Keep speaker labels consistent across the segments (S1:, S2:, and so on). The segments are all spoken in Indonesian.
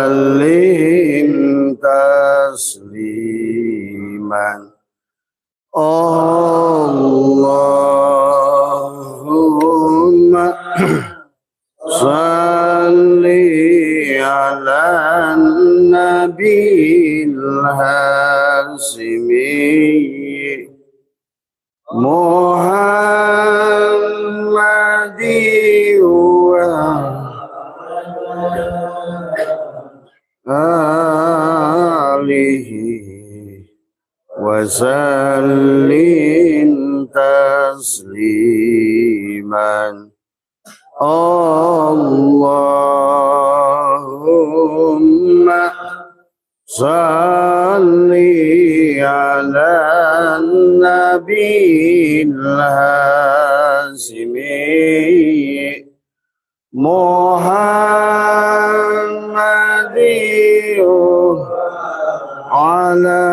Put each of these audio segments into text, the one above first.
S1: وسلم تسليما اللهم صل على النبي الهاشمي محمد وآله وسلم تسليما اللهم صل على النبي الهاشمي محمد وعلى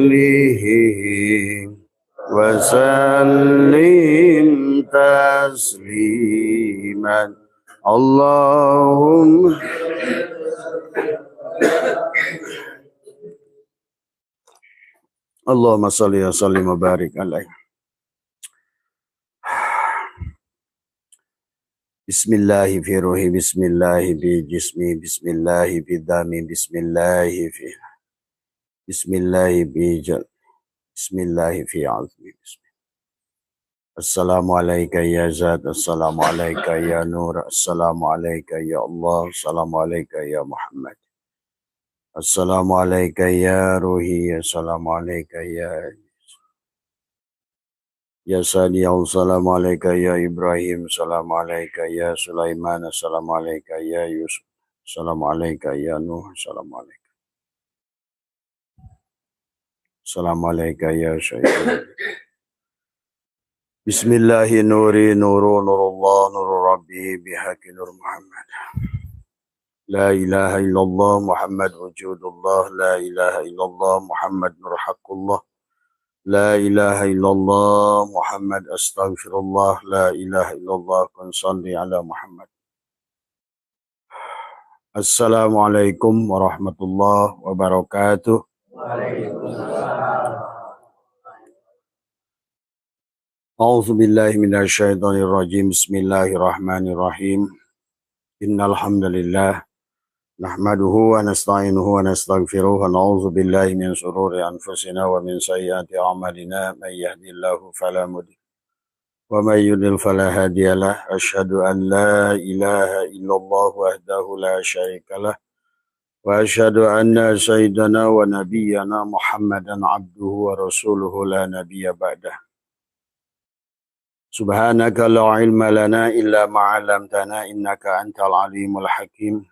S1: آله وسلم تسليما اللهم salli wa sallim wa barik alaihi. Bismillahi fi ruhi, bismillahi fi jismi, bismillahi fi dami, bismillahi fi azmi. Assalamu alayka ya Zat, assalamu alayka ya Nur, assalamu alayka ya Allah, assalamu alayka ya Muhammad, assalamu alayka ya Ruhi, assalamu alayka ya Sani, assalamu alayka ya Ibrahim, assalamu alayka ya Sulaiman, assalamu alayka ya Yusuf, assalamu alayka ya Nuh, assalamu alayka ya Syaitan. Bismillahi nuri nuru nurullah nuru rabbi bihaqi nur Muhammad. La ilaha illallah Muhammad wujudullah. La ilaha illallah Muhammad nur haqqullah. La ilaha illallah Muhammad astaghfirullah. La ilaha illallah kun salli ala Muhammad. Assalamualaikum warahmatullahi wabarakatuh. Waalaikumsalam. A'udzu billahi minasyaitonir rajim. Bismillahirrahmanirrahim. Innal hamdalillah nahmaduhu wa nasta'inuhu wa nastaghfiruh wa na'udzu billahi min shururi anfusina wa min sayyiati a'malina may yahdihillahu fala mudhill wa may yudlil fala hadiyalah. Asyhadu an la ilaha illallah wahdahu la syarikalah wa asyhadu anna sayyidana wa nabiyyana Muhammadan abduhu wa rasuluhu la nabiyya ba'dah. Subhanaka la ilma lana illa ma 'allamtana innaka antal alimul hakim.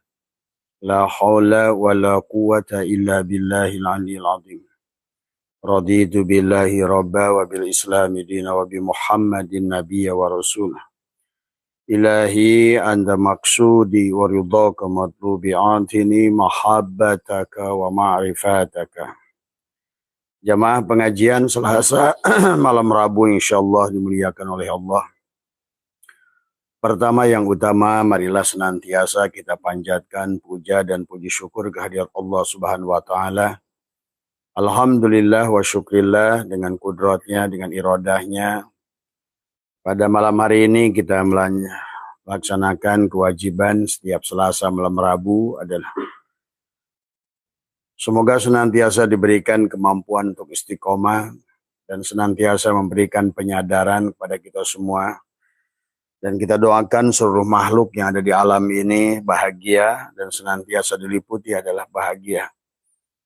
S1: La haula wa la quwwata illa billahil aliyyil azim. Raditu billahi rabba wa bil islami dina wa bi Muhammadin nabiyya wa rasulah. Ilahi anta maqsudi wa ridhaka matlubi antini mahabbataka wa ma'rifataka. Jamaah pengajian Selasa malam Rabu insyaallah dimuliakan oleh Allah. Pertama yang utama, marilah senantiasa kita panjatkan puja dan puji syukur kehadirat Allah Subhanahu wa taala. Alhamdulillah wa syukrillah, dengan kudratnya, dengan iradahnya. Pada malam hari ini kita melaksanakan kewajiban setiap Selasa malam Rabu adalah semoga senantiasa diberikan kemampuan untuk istiqomah dan senantiasa memberikan penyadaran kepada kita semua. Dan kita doakan seluruh makhluk yang ada di alam ini bahagia dan senantiasa diliputi adalah bahagia.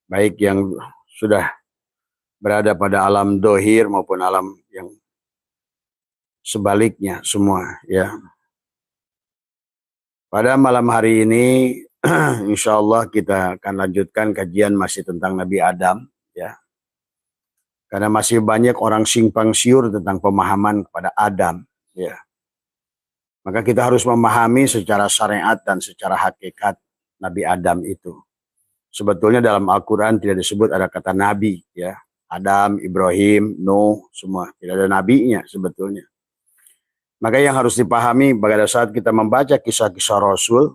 S1: Baik yang sudah berada pada alam dohir maupun alam yang sebaliknya semua ya. Pada malam hari ini insya Allah kita akan lanjutkan kajian masih tentang Nabi Adam ya. Karena masih banyak orang simpang siur tentang pemahaman kepada Adam ya. Maka kita harus memahami secara syariat dan secara hakikat Nabi Adam itu. sebetulnya dalam Al-Quran tidak disebut ada kata nabi, ya. Adam, Ibrahim, Nuh, semua tidak ada nabinya sebetulnya. Maka yang harus dipahami pada saat kita membaca kisah-kisah Rasul,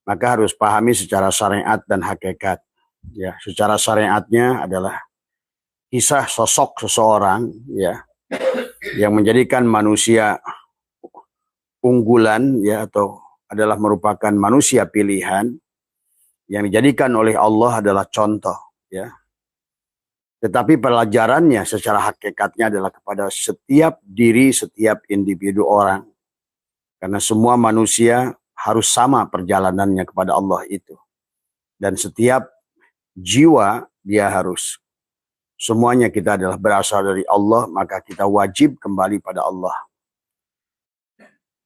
S1: maka harus pahami secara syariat dan hakikat. Ya, secara syariatnya adalah kisah sosok seseorang, ya, yang menjadikan manusia unggulan, ya, atau adalah merupakan manusia pilihan yang dijadikan oleh Allah adalah contoh, ya. Tetapi pelajarannya secara hakikatnya adalah kepada setiap diri, setiap individu orang. Karena semua manusia harus sama perjalanannya kepada Allah itu. Dan setiap jiwa dia harus. Semuanya kita adalah berasal dari Allah, maka kita wajib kembali pada Allah.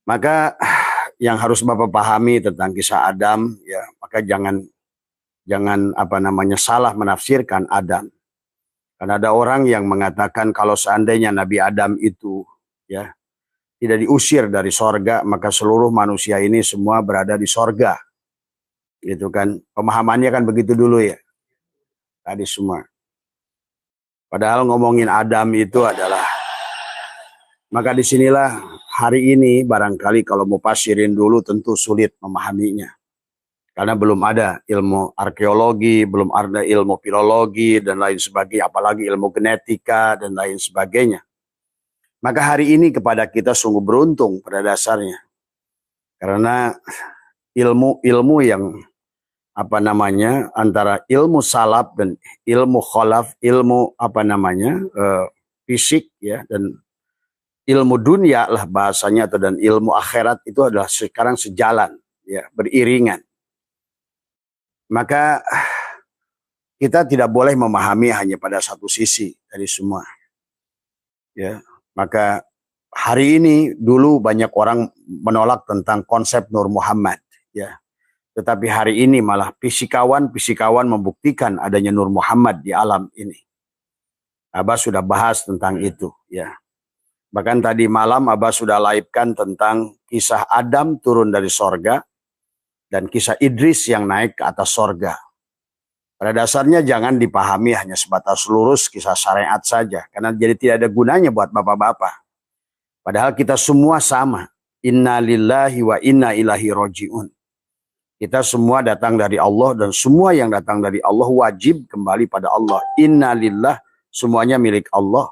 S1: Maka yang harus Bapak pahami tentang kisah Adam, ya, maka jangan salah menafsirkan Adam. Karena ada orang yang mengatakan kalau seandainya Nabi Adam itu, ya, tidak diusir dari sorga, maka seluruh manusia ini semua berada di sorga. Gitu kan. Pemahamannya kan begitu dulu, ya. Tadi semua. Padahal ngomongin Adam itu adalah, maka disinilah hari ini barangkali kalau mau pasirin dulu tentu sulit memahaminya. Karena belum ada ilmu arkeologi, belum ada ilmu filologi, dan lain sebagainya, apalagi ilmu genetika, dan lain sebagainya. Maka hari ini kepada kita sungguh beruntung pada dasarnya. Karena ilmu yang antara ilmu salaf dan ilmu khalaf, ilmu fisik, ya, dan ilmu dunia lah bahasanya, atau dan ilmu akhirat itu adalah sekarang sejalan, ya, beriringan. Maka kita tidak boleh memahami hanya pada satu sisi dari semua. Ya, maka hari ini dulu banyak orang menolak tentang konsep Nur Muhammad, ya. Tetapi hari ini malah fisikawan membuktikan adanya Nur Muhammad di alam ini. Abah sudah bahas tentang itu, ya. Bahkan tadi malam Abah sudah live-kan tentang kisah Adam turun dari sorga dan kisah Idris yang naik ke atas sorga. Pada dasarnya jangan dipahami hanya sebatas lurus kisah syariat saja. Karena jadi tidak ada gunanya buat bapak-bapak. Padahal kita semua sama. Inna lillahi wa inna ilahi roji'un. Kita semua datang dari Allah dan semua yang datang dari Allah wajib kembali pada Allah. Inna lillah, semuanya milik Allah.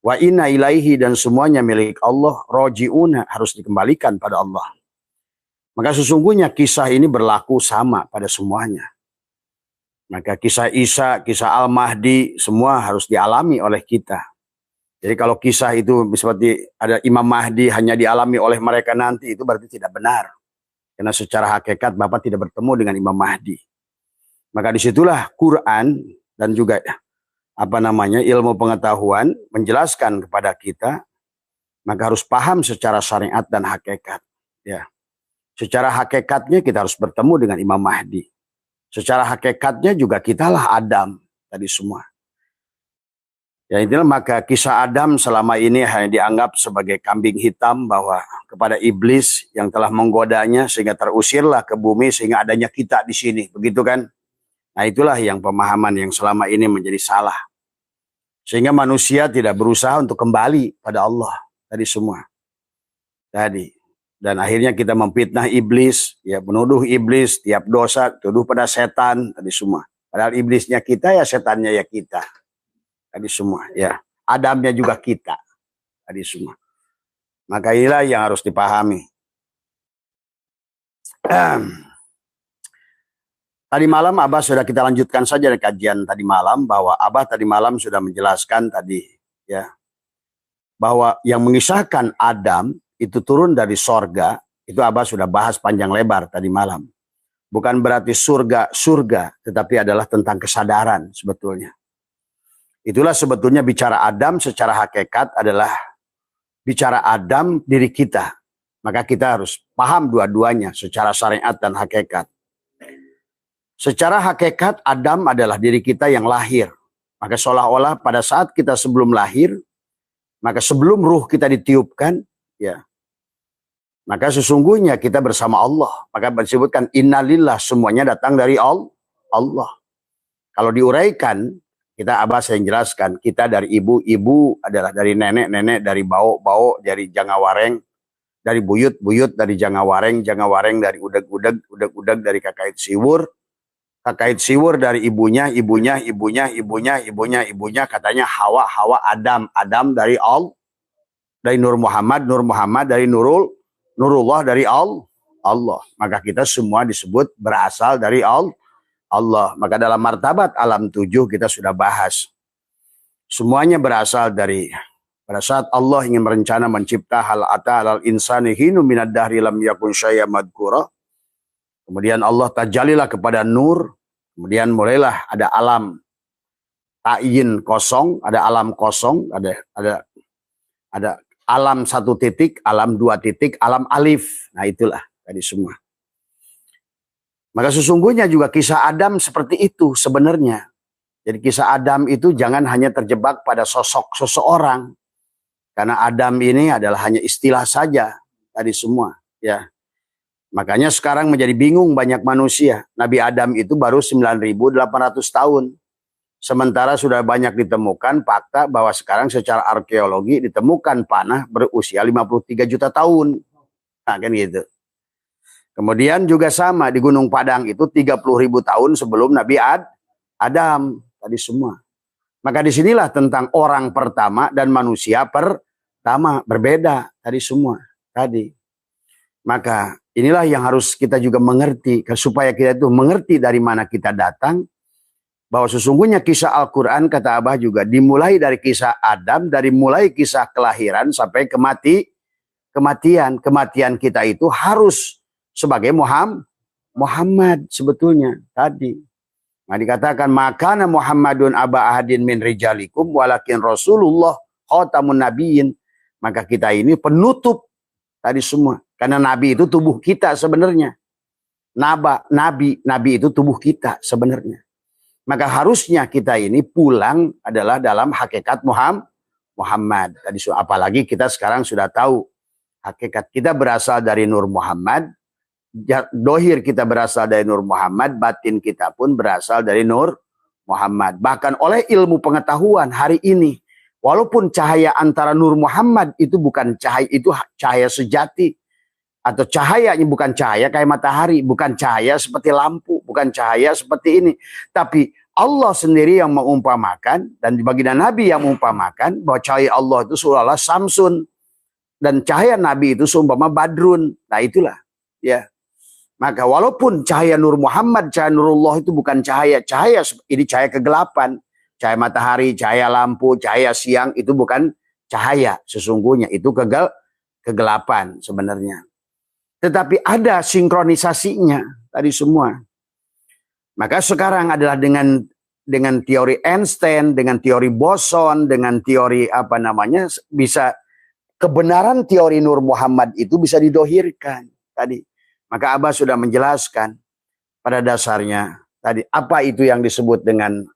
S1: Wa inna ilaihi, dan semuanya milik Allah. Roji'un, harus dikembalikan pada Allah. Maka sesungguhnya kisah ini berlaku sama pada semuanya. Maka kisah Isa, kisah Al-Mahdi, semua harus dialami oleh kita. Jadi kalau kisah itu seperti ada Imam Mahdi hanya dialami oleh mereka nanti, itu berarti tidak benar. Karena secara hakikat Bapak tidak bertemu dengan Imam Mahdi. Maka disitulah Quran dan juga ilmu pengetahuan menjelaskan kepada kita, maka harus paham secara syariat dan hakikat. Ya. Secara hakikatnya kita harus bertemu dengan Imam Mahdi. Secara hakikatnya juga kitalah Adam tadi semua. Ya, itulah maka kisah Adam selama ini hanya dianggap sebagai kambing hitam bahwa kepada iblis yang telah menggodanya sehingga terusirlah ke bumi sehingga adanya kita di sini, begitu kan? Nah, itulah yang pemahaman yang selama ini menjadi salah. Sehingga manusia tidak berusaha untuk kembali pada Allah tadi semua. Tadi. Dan akhirnya kita memfitnah iblis, ya, menuduh iblis, tiap dosa tuduh pada setan tadi semua. Padahal iblisnya kita, ya, setannya ya kita. Tadi semua, ya. Adamnya juga kita. Tadi semua. Maka inilah yang harus dipahami. Tadi malam Abah sudah kita lanjutkan saja dari kajian tadi malam, bahwa Abah tadi malam sudah menjelaskan tadi, ya, bahwa yang mengisahkan Adam itu turun dari sorga, itu Abah sudah bahas panjang lebar tadi malam. Bukan berarti surga, tetapi adalah tentang kesadaran sebetulnya. Itulah sebetulnya bicara Adam secara hakikat adalah bicara Adam diri kita. Maka kita harus paham dua-duanya secara syariat dan hakikat. Secara hakikat Adam adalah diri kita yang lahir. Maka seolah-olah pada saat kita sebelum lahir, maka sebelum ruh kita ditiupkan, ya, maka sesungguhnya kita bersama Allah. Maka disebutkan innalillah, semuanya datang dari Allah. Allah. Kalau diuraikan, kita Abah saya jelaskan, kita dari ibu adalah dari nenek, dari bau, dari jangawareng, dari buyut dari jangawareng dari udeg dari kakait siwur dari ibunya, katanya Hawa, Adam dari dari Nur Muhammad dari Nurullah dari Allah. Maka kita semua disebut berasal dari Allah. Maka dalam martabat alam 7 kita sudah bahas. Semuanya berasal dari pada saat Allah ingin merencana mencipta hal alal insani hinu minad dahri lam yakun syai'an madhkura. Kemudian Allah tajalilah kepada nur. Kemudian mulailah ada alam ta'yin kosong, ada alam kosong, ada alam 1 titik, alam 2 titik, alam alif. Nah itulah tadi semua. Maka sesungguhnya juga kisah Adam seperti itu sebenarnya. Jadi kisah Adam itu jangan hanya terjebak pada sosok seseorang. Karena Adam ini adalah hanya istilah saja tadi semua, ya. Makanya sekarang menjadi bingung banyak manusia. Nabi Adam itu baru 9.800 tahun. Sementara sudah banyak ditemukan fakta bahwa sekarang secara arkeologi ditemukan panah berusia 53 juta tahun. Nah, kan gitu. Kemudian juga sama di Gunung Padang itu 30.000 tahun sebelum Nabi Adam tadi semua. Maka disinilah tentang orang pertama dan manusia pertama berbeda tadi semua tadi. Maka inilah yang harus kita juga mengerti supaya kita itu mengerti dari mana kita datang. Bahwa sesungguhnya kisah Al-Quran kata Abah juga dimulai dari kisah Adam, dari mulai kisah kelahiran sampai kematian. Kematian kita itu harus sebagai Muhammad sebetulnya tadi. Nah dikatakan makana Muhammadun aba ahadin min rijalikum walakin Rasulullah khatamun nabiyyin. Maka kita ini penutup tadi semua. Karena nabi itu tubuh kita sebenarnya. Nabi itu tubuh kita sebenarnya. Maka harusnya kita ini pulang adalah dalam hakikat Muhammad. Tadi apalagi kita sekarang sudah tahu hakikat kita berasal dari Nur Muhammad. Dohir kita berasal dari Nur Muhammad, batin kita pun berasal dari Nur Muhammad. Bahkan oleh ilmu pengetahuan hari ini, walaupun cahaya antara Nur Muhammad itu bukan cahaya, itu cahaya sejati. Atau cahayanya bukan cahaya kayak matahari, bukan cahaya seperti lampu, bukan cahaya seperti ini. Tapi Allah sendiri yang mengumpamakan, dan baginda Nabi yang mengumpamakan, bahwa cahaya Allah itu seolah-olah Samsun. Dan cahaya Nabi itu seumpama Badrun. Nah itulah, ya. Maka walaupun cahaya Nur Muhammad, cahaya Nurullah itu bukan cahaya. Ini cahaya kegelapan. Cahaya matahari, cahaya lampu, cahaya siang itu bukan cahaya. Sesungguhnya itu kegelapan sebenarnya. Tetapi ada sinkronisasinya tadi semua. Maka sekarang adalah dengan teori Einstein, dengan teori boson, dengan teori bisa kebenaran teori Nur Muhammad itu bisa didohirkan tadi. Maka Abah sudah menjelaskan pada dasarnya tadi apa itu yang disebut dengan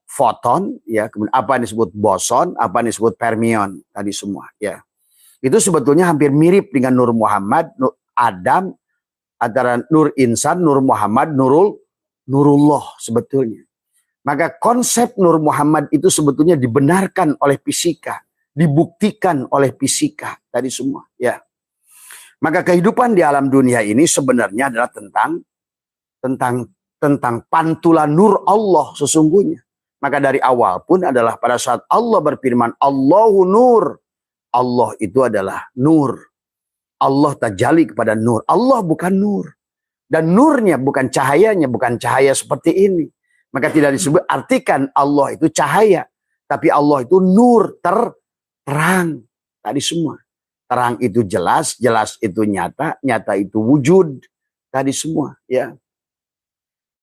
S1: foton, ya, kemudian apa yang disebut boson, apa yang disebut fermion tadi semua, ya. Itu sebetulnya hampir mirip dengan Nur Muhammad, Nur Adam, antara Nur Insan, Nur Muhammad, Nurullah sebetulnya. Maka konsep Nur Muhammad itu sebetulnya dibenarkan oleh fisika, dibuktikan oleh fisika tadi semua, ya. Maka kehidupan di alam dunia ini sebenarnya adalah tentang pantulan nur Allah sesungguhnya. Maka dari awal pun adalah pada saat Allah berfirman Allahu nur, Allah itu adalah nur. Allah tajalli kepada nur. Allah bukan nur. Dan nurnya bukan cahayanya, bukan cahaya seperti ini. Maka tidak disebut artikan Allah itu cahaya. Tapi Allah itu nur, terang. Tadi semua. Terang itu jelas, jelas itu nyata, nyata itu wujud. Tadi semua, ya.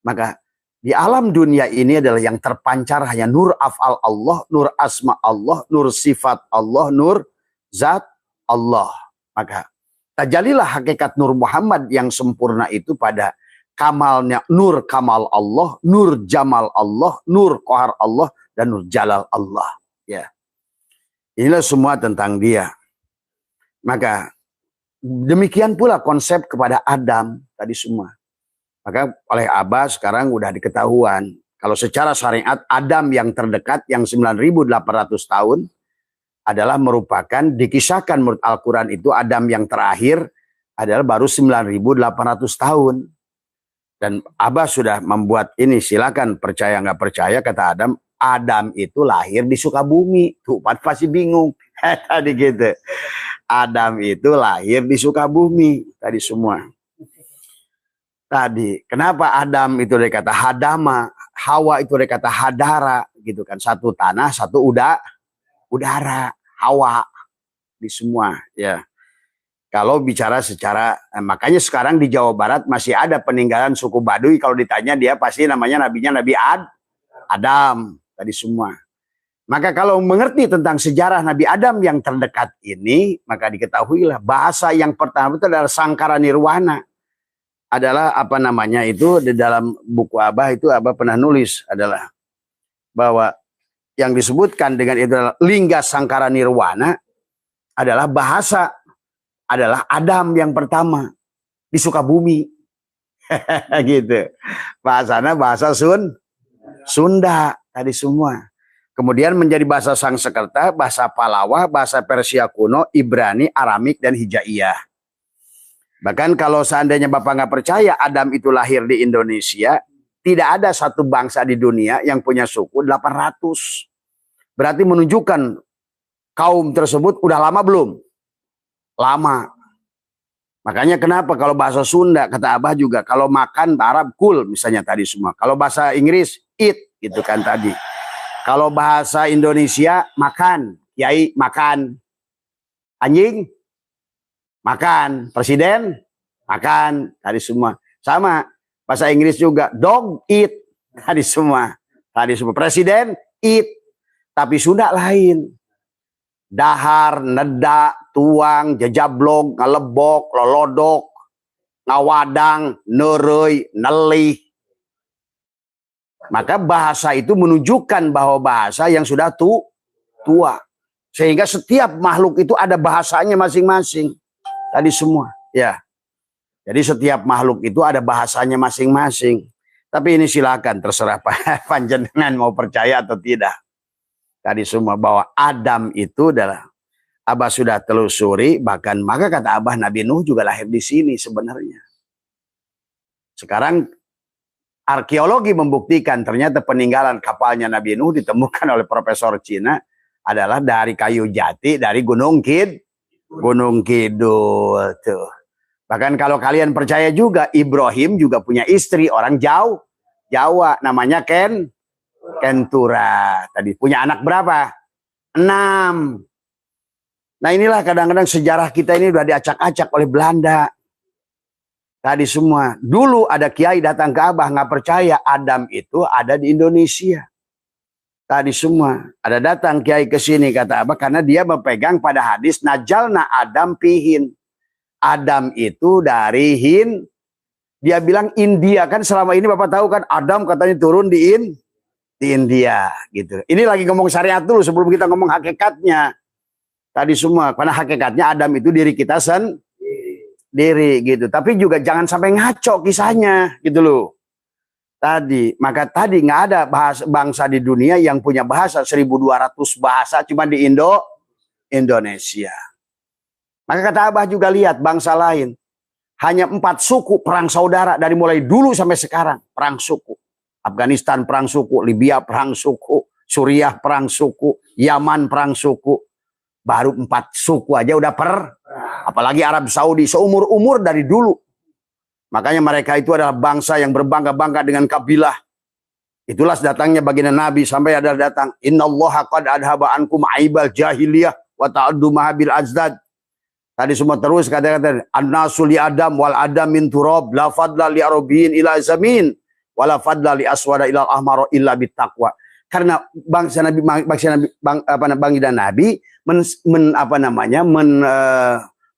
S1: Maka di alam dunia ini adalah yang terpancar hanya nur af'al Allah, nur asma Allah, nur sifat Allah, nur zat Allah. Maka tajalilah hakikat Nur Muhammad yang sempurna itu pada kamalnya nur kamal Allah, nur jamal Allah, nur qahar Allah, dan nur jalal Allah. Ya. Inilah semua tentang dia. Maka demikian pula konsep kepada Adam tadi semua. Maka oleh Abah sekarang udah diketahuan. Kalau secara syariat Adam yang terdekat yang 9.800 tahun adalah merupakan dikisahkan menurut Al-Quran itu Adam yang terakhir adalah baru 9.800 tahun. Dan Abah sudah membuat ini, silakan percaya nggak percaya, kata Adam. Adam itu lahir di Sukabumi. Tuh, pasti bingung. Tadi gitu. Adam itu lahir di Sukabumi. Tadi semua. Tadi, kenapa Adam itu dari kata hadama, Hawa itu dari kata hadara, gitu kan. Satu tanah, satu udara, Hawa. Di semua, ya. Kalau bicara secara, makanya sekarang di Jawa Barat masih ada peninggalan suku Baduy. Kalau ditanya dia pasti namanya nabinya Nabi Adam. Tadi semua. Maka kalau mengerti tentang sejarah Nabi Adam yang terdekat ini, maka diketahuilah bahasa yang pertama itu adalah Sangkara Nirwana. Adalah apa namanya itu, di dalam buku Abah itu Abah pernah nulis adalah bahwa yang disebutkan dengan itu adalah Lingga Sangkara Nirwana adalah bahasa, adalah Adam yang pertama di Sukabumi. Gitu. Bahasanya bahasa Sunda tadi semua. Kemudian menjadi bahasa Sangsekerta, bahasa Palawa, bahasa Persia kuno, Ibrani, Aramik, dan Hijaiyah. Bahkan kalau seandainya Bapak nggak percaya Adam itu lahir di Indonesia, tidak ada satu bangsa di dunia yang punya suku 800. Berarti menunjukkan kaum tersebut udah lama belum? Lama. Makanya kenapa kalau bahasa Sunda, kata Abah juga, kalau makan Arab kul misalnya tadi semua. Kalau bahasa Inggris eat gitu kan tadi. Kalau bahasa Indonesia makan, kiai makan, anjing makan, presiden makan, tadi semua. Sama bahasa Inggris juga, dog eat, tadi semua. Tadi semua presiden eat, tapi Sunda lain. Dahar, neda, tuang, jejablog, ngelebok, lolodok, ngawadang, nerei, nelih. Maka bahasa itu menunjukkan bahwa bahasa yang sudah tua. Sehingga setiap makhluk itu ada bahasanya masing-masing. Tadi semua, ya. Jadi setiap makhluk itu ada bahasanya masing-masing. Tapi ini silakan terserah panjenengan mau percaya atau tidak. Tadi semua bahwa Adam itu adalah Abah sudah telusuri, bahkan maka kata Abah Nabi Nuh juga lahir di sini sebenarnya. Sekarang arkeologi membuktikan ternyata peninggalan kapalnya Nabi Nuh ditemukan oleh Profesor Cina adalah dari kayu jati dari Gunung Kidul tuh. Bahkan kalau kalian percaya juga Ibrahim juga punya istri orang Jawa namanya Kentura. Tadi punya anak berapa? 6. Nah inilah kadang-kadang sejarah kita ini udah diacak-acak oleh Belanda. Tadi semua. Dulu ada kiai datang ke Abah nggak percaya Adam itu ada di Indonesia. Tadi semua. Ada datang kiai ke sini kata Abah karena dia memegang pada hadis najalna Adam pihin. Adam itu dari Hind. Dia bilang India kan selama ini Bapak tahu kan Adam katanya turun di India gitu. Ini lagi ngomong syariat dulu sebelum kita ngomong hakikatnya. Tadi semua, karena hakikatnya Adam itu diri kita sendiri gitu. Tapi juga jangan sampai ngaco kisahnya gitu loh. Tadi, maka tadi nggak ada bangsa di dunia yang punya bahasa 1.200 bahasa cuma di Indonesia. Maka kata Abah juga lihat bangsa lain. Hanya 4 suku perang saudara dari mulai dulu sampai sekarang. Perang suku. Afghanistan perang suku, Libya perang suku, Suriah perang suku, Yaman perang suku. Baru 4 suku aja udah apalagi Arab Saudi seumur-umur dari dulu. Makanya mereka itu adalah bangsa yang berbangga-bangga dengan kabilah. Itulah datangnya baginda Nabi sampai ada datang. Innallaha qad adhaba ankum aibal jahiliyah wa ta'addu mahabil azdad. Tadi semua terus kata-kata an-nasu li adam wal adam min turab la fadla li arabiyin ila zamin wala fadla li aswada ila ahmar illa bittaqwa. Karena bangsa Nabi baginda Nabi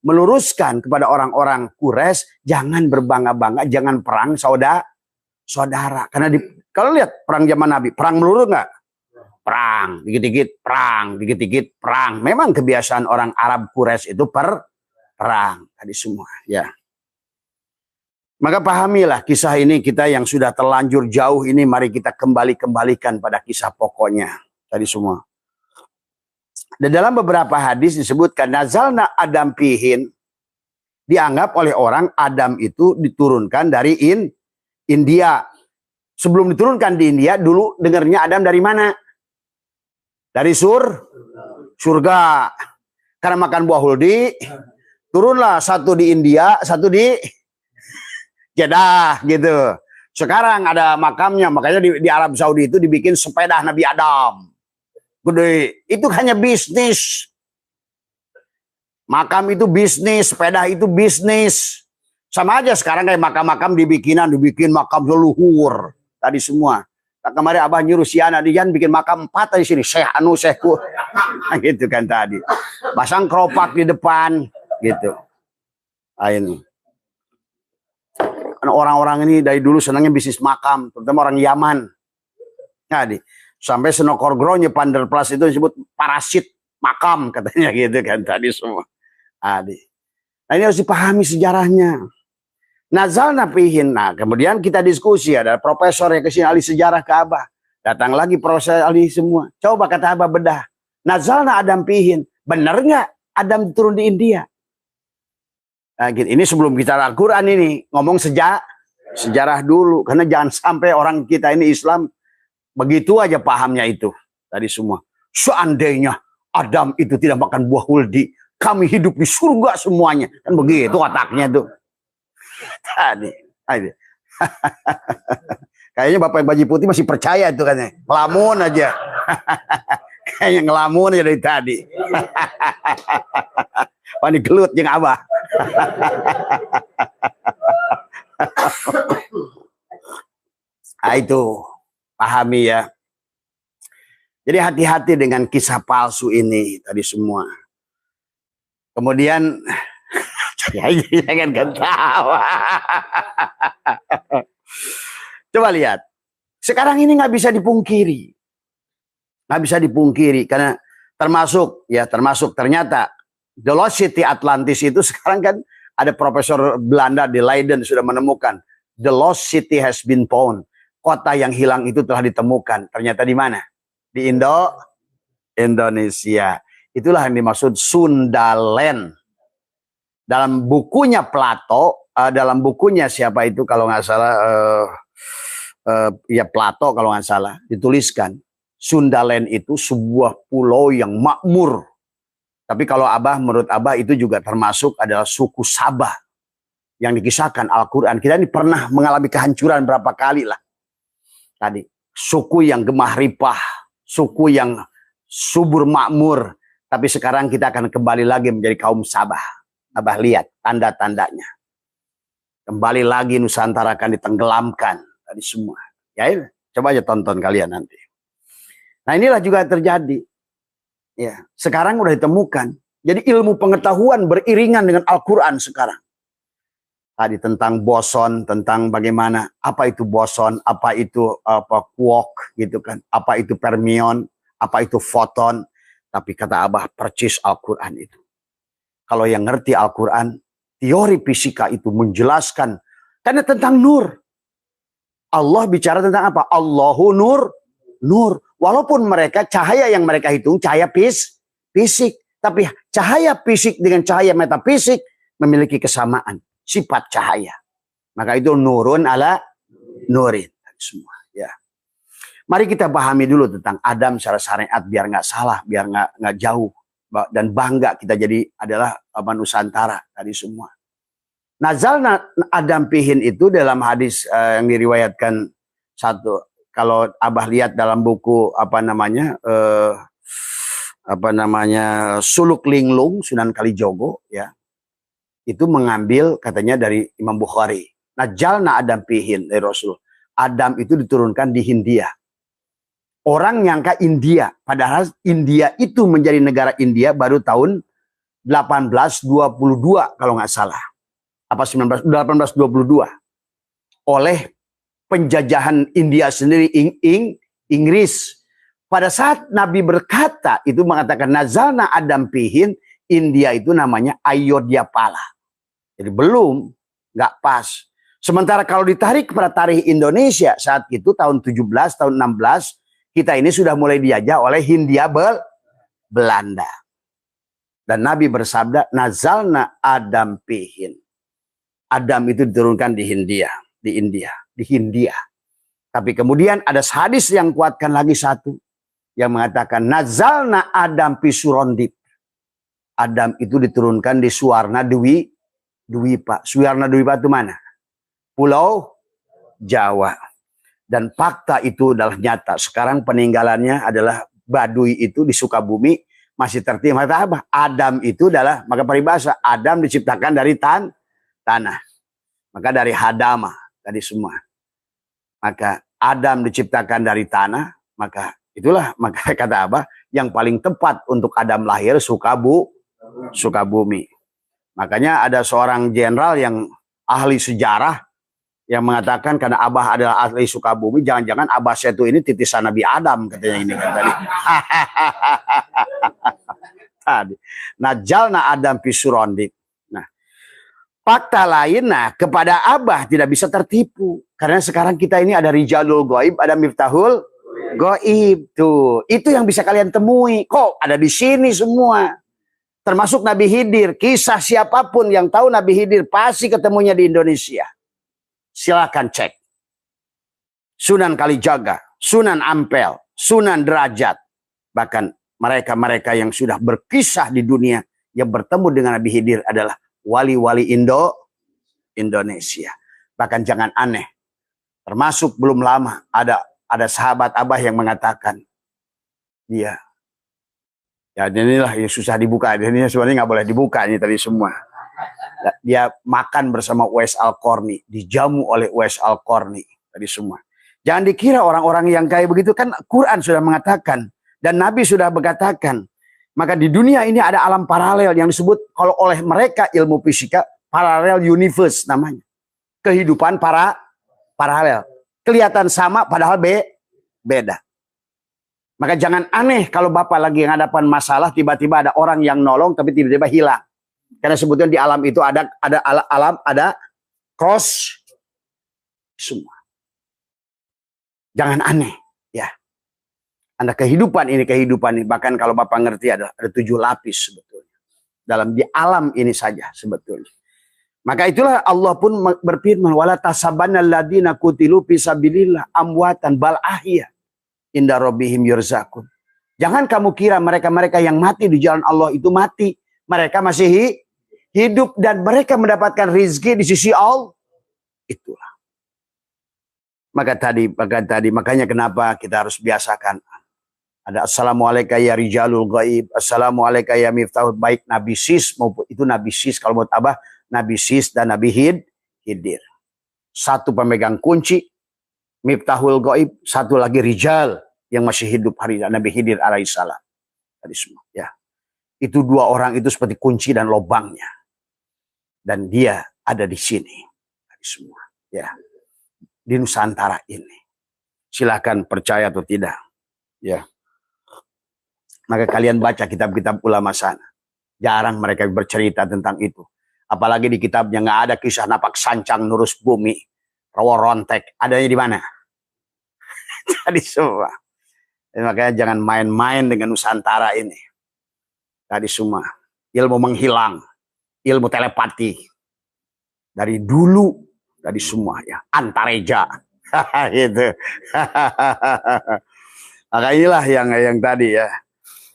S1: meluruskan kepada orang-orang Quraisy jangan berbangga-bangga, jangan perang saudara. Karena kalau lihat perang zaman Nabi, perang melulu nggak? Perang, dikit-dikit perang, dikit-dikit perang. Memang kebiasaan orang Arab Quraisy itu perang tadi semua, ya. Maka pahamilah kisah ini, kita yang sudah terlanjur jauh ini, mari kita kembalikan pada kisah pokoknya tadi semua. Dan dalam beberapa hadis disebutkan nazalna Adam fihin, dianggap oleh orang Adam itu diturunkan dari India. Sebelum diturunkan di India, dulu dengarnya Adam dari mana? Dari surga. Karena makan buah huldi, turunlah satu di India, satu di Jeddah gitu. Sekarang ada makamnya, makanya di Arab Saudi itu dibikin sepeda Nabi Adam. Gede, itu hanya bisnis. Makam itu bisnis, sepeda itu bisnis. Sama aja sekarang kayak makam-makam dibikin makam leluhur tadi semua. Nah, kemarin Abah nyuruh si anak Dian bikin makam 4 di sini, Syekh Anu Syekhku. Gitu kan tadi. Pasang keropak di depan gitu. Ah, ini. Orang-orang ini dari dulu senangnya bisnis makam, terutama orang Yaman. Nah, sampai Senokor Gronya Panderplas itu disebut parasit makam katanya gitu kan tadi semua. Nah, ini harus dipahami sejarahnya. Nazalna fihin. Nah, kemudian kita diskusi, ada profesor yang kesini ahli sejarah ke Abah. Datang lagi proses ahli semua. Coba kata Abah bedah. Nazalna Adam fihin. Benar nggak Adam turun di India? Nah, gitu. Ini sebelum kita Al-Quran ini ngomong sejarah dulu, karena jangan sampai orang kita ini Islam begitu aja pahamnya itu tadi semua. Seandainya Adam itu tidak makan buah huldi, kami hidup di surga semuanya, kan begitu otaknya tuh. Tadi. Kayaknya Bapak yang baju putih masih percaya itu kan, ngelamun aja. Kayaknya ngelamun aja dari tadi. Wani gelut jeung Abah. Nah, itu pahami ya. Jadi hati-hati dengan kisah palsu ini tadi semua. Kemudian jangan ketawa. Coba lihat. Sekarang ini nggak bisa dipungkiri. Nggak bisa dipungkiri karena termasuk ternyata The Lost City Atlantis itu sekarang kan ada profesor Belanda di Leiden sudah menemukan The Lost City has been found. Kota yang hilang itu telah ditemukan. Ternyata di mana? Di Indonesia. Itulah yang dimaksud Sundaland. Dalam bukunya Plato, dalam bukunya siapa itu kalau nggak salah, ya Plato kalau nggak salah, dituliskan Sundaland itu sebuah pulau yang makmur. Tapi kalau menurut Abah itu juga termasuk adalah suku Sabah yang dikisahkan Al-Quran. Kita ini pernah mengalami kehancuran berapa kali lah. Tadi suku yang gemah ripah, suku yang subur makmur. Tapi sekarang kita akan kembali lagi menjadi kaum Sabah. Abah lihat tanda-tandanya. Kembali lagi Nusantara akan ditenggelamkan tadi semua. Ya, coba aja tonton kalian nanti. Nah, inilah juga terjadi. Ya, sekarang udah ditemukan. Jadi ilmu pengetahuan beriringan dengan Al-Quran sekarang. Tadi tentang boson, tentang bagaimana, apa itu boson, apa itu quark gitu kan, apa itu fermion, apa itu foton. Tapi kata Abah percis Al-Quran itu. Kalau yang ngerti Al-Quran, teori fisika itu menjelaskan. Karena tentang nur. Allah bicara tentang apa? Allahu nur. Walaupun mereka, cahaya yang mereka hitung, cahaya fisik. Tapi cahaya fisik dengan cahaya metafisik memiliki kesamaan. Sifat cahaya. Maka itu nurun ala nurin. Semua. Ya. Mari kita pahami dulu tentang Adam secara syariat biar nggak salah, biar nggak jauh. Dan bangga kita jadi adalah Nusantara tadi semua. Nazalna Adam fihin itu dalam hadis yang diriwayatkan satu. Kalau Abah lihat dalam buku Suluk Linglung Sunan Kalijogo ya. Itu mengambil katanya dari Imam Bukhari. Nazalna Adam fihin dari Rasul. Adam itu diturunkan di Hindia. Orang nyangka India, padahal India itu menjadi negara India baru tahun 1822 kalau nggak salah. Apa 1822. Oleh penjajahan India sendiri Inggris. Pada saat Nabi berkata itu mengatakan nazalna Adam fihin, India itu namanya Ayodhya Pala. Jadi belum, nggak pas. Sementara kalau ditarik kepada tarikh Indonesia saat itu tahun 17, tahun 16, kita ini sudah mulai dijajah oleh Hindia Belanda. Dan Nabi bersabda, nazalna Adam pihin. Adam itu diturunkan di Hindia. Tapi kemudian ada hadis yang kuatkan lagi satu. Yang mengatakan, nazalna Adam pisurondip. Adam itu diturunkan di Suwarna Dwipa. Suwarna Dwipa itu mana? Pulau Jawa. Dan fakta itu adalah nyata. Sekarang peninggalannya adalah Baduy itu di Sukabumi masih tertimpa. Apa? Adam itu adalah, maka peribahasa Adam diciptakan dari tanah. Maka dari Hadama tadi semua. Maka Adam diciptakan dari tanah, maka itulah maka kata apa? Yang paling tepat untuk Adam lahir Sukabumi. Makanya ada seorang jenderal yang ahli sejarah yang mengatakan karena Abah adalah ahli Sukabumi, jangan-jangan Abah Setu ini titisan Nabi Adam katanya ini kan tadi. Tadi. Najalna Adam pisurondip. Nah, fakta lain, nah kepada Abah tidak bisa tertipu karena sekarang kita ini ada Rijalul Ghaib, ada Miftahul Ghaib tuh. Itu yang bisa kalian temui. Kok ada di sini semua. Termasuk Nabi Khidir. Kisah siapapun yang tahu Nabi Khidir pasti ketemunya di Indonesia. Silakan cek. Sunan Kalijaga, Sunan Ampel, Sunan Derajat. Bahkan mereka-mereka yang sudah berkisah di dunia yang bertemu dengan Nabi Khidir adalah wali-wali Indonesia. Bahkan jangan aneh. Termasuk belum lama ada sahabat Abah yang mengatakan dia. Ya inilah yang susah dibuka. Ini sebenarnya nggak boleh dibuka ini tadi semua. Dia makan bersama Uwais Al-Qarni, dijamu oleh Uwais Al-Qarni tadi semua. Jangan dikira orang-orang yang kayak begitu, kan Quran sudah mengatakan dan Nabi sudah berkatakan. Maka di dunia ini ada alam paralel yang disebut kalau oleh mereka ilmu fisika paralel universe namanya. Kehidupan paralel. Kelihatan sama padahal beda. Maka jangan aneh kalau Bapak lagi menghadapan masalah tiba-tiba ada orang yang nolong tapi tiba-tiba hilang. Karena sebetulnya di alam itu ada cross semua. Jangan aneh, ya. Anda kehidupan ini bahkan kalau Bapak ngerti ada 7 lapis sebetulnya. Dalam di alam ini saja sebetulnya. Maka itulah Allah pun berfirman wala tasabanna alladziina qutilu fi sabilillah amwatan bal ahya inda rabbihim yurzaqun. Jangan kamu kira mereka-mereka yang mati di jalan Allah itu mati. Mereka masih hidup dan mereka mendapatkan rizki di sisi Allah. Itulah. Makanya kenapa kita harus biasakan. Ada assalamualaikum ya rijalul ghaib, assalamualaikum ya miftahul, baik Nabi Sis maupun itu Nabi Sis kalau mau tabah Nabi Sis dan Nabi Khidir. Satu pemegang kunci miftahul ghaib, satu lagi rijal yang masih hidup hari Nabi Khidir alaihissalam. Tadi semua ya. Itu 2 orang itu seperti kunci dan lobangnya. Dan dia ada di sini. Tadi semua ya. Di Nusantara ini. Silakan percaya atau tidak. Ya. Maka kalian baca kitab-kitab ulama sana. Jarang mereka bercerita tentang itu. Apalagi di kitabnya nggak ada kisah napak sancang nurus bumi. Rawa rontek. Adanya di mana? Tadi semua. Makanya jangan main-main dengan Nusantara ini. Tadi semua. Ilmu menghilang. Ilmu telepati. Dari dulu. Tadi semua ya. Antareja. Gitu. Maka inilah yang tadi ya.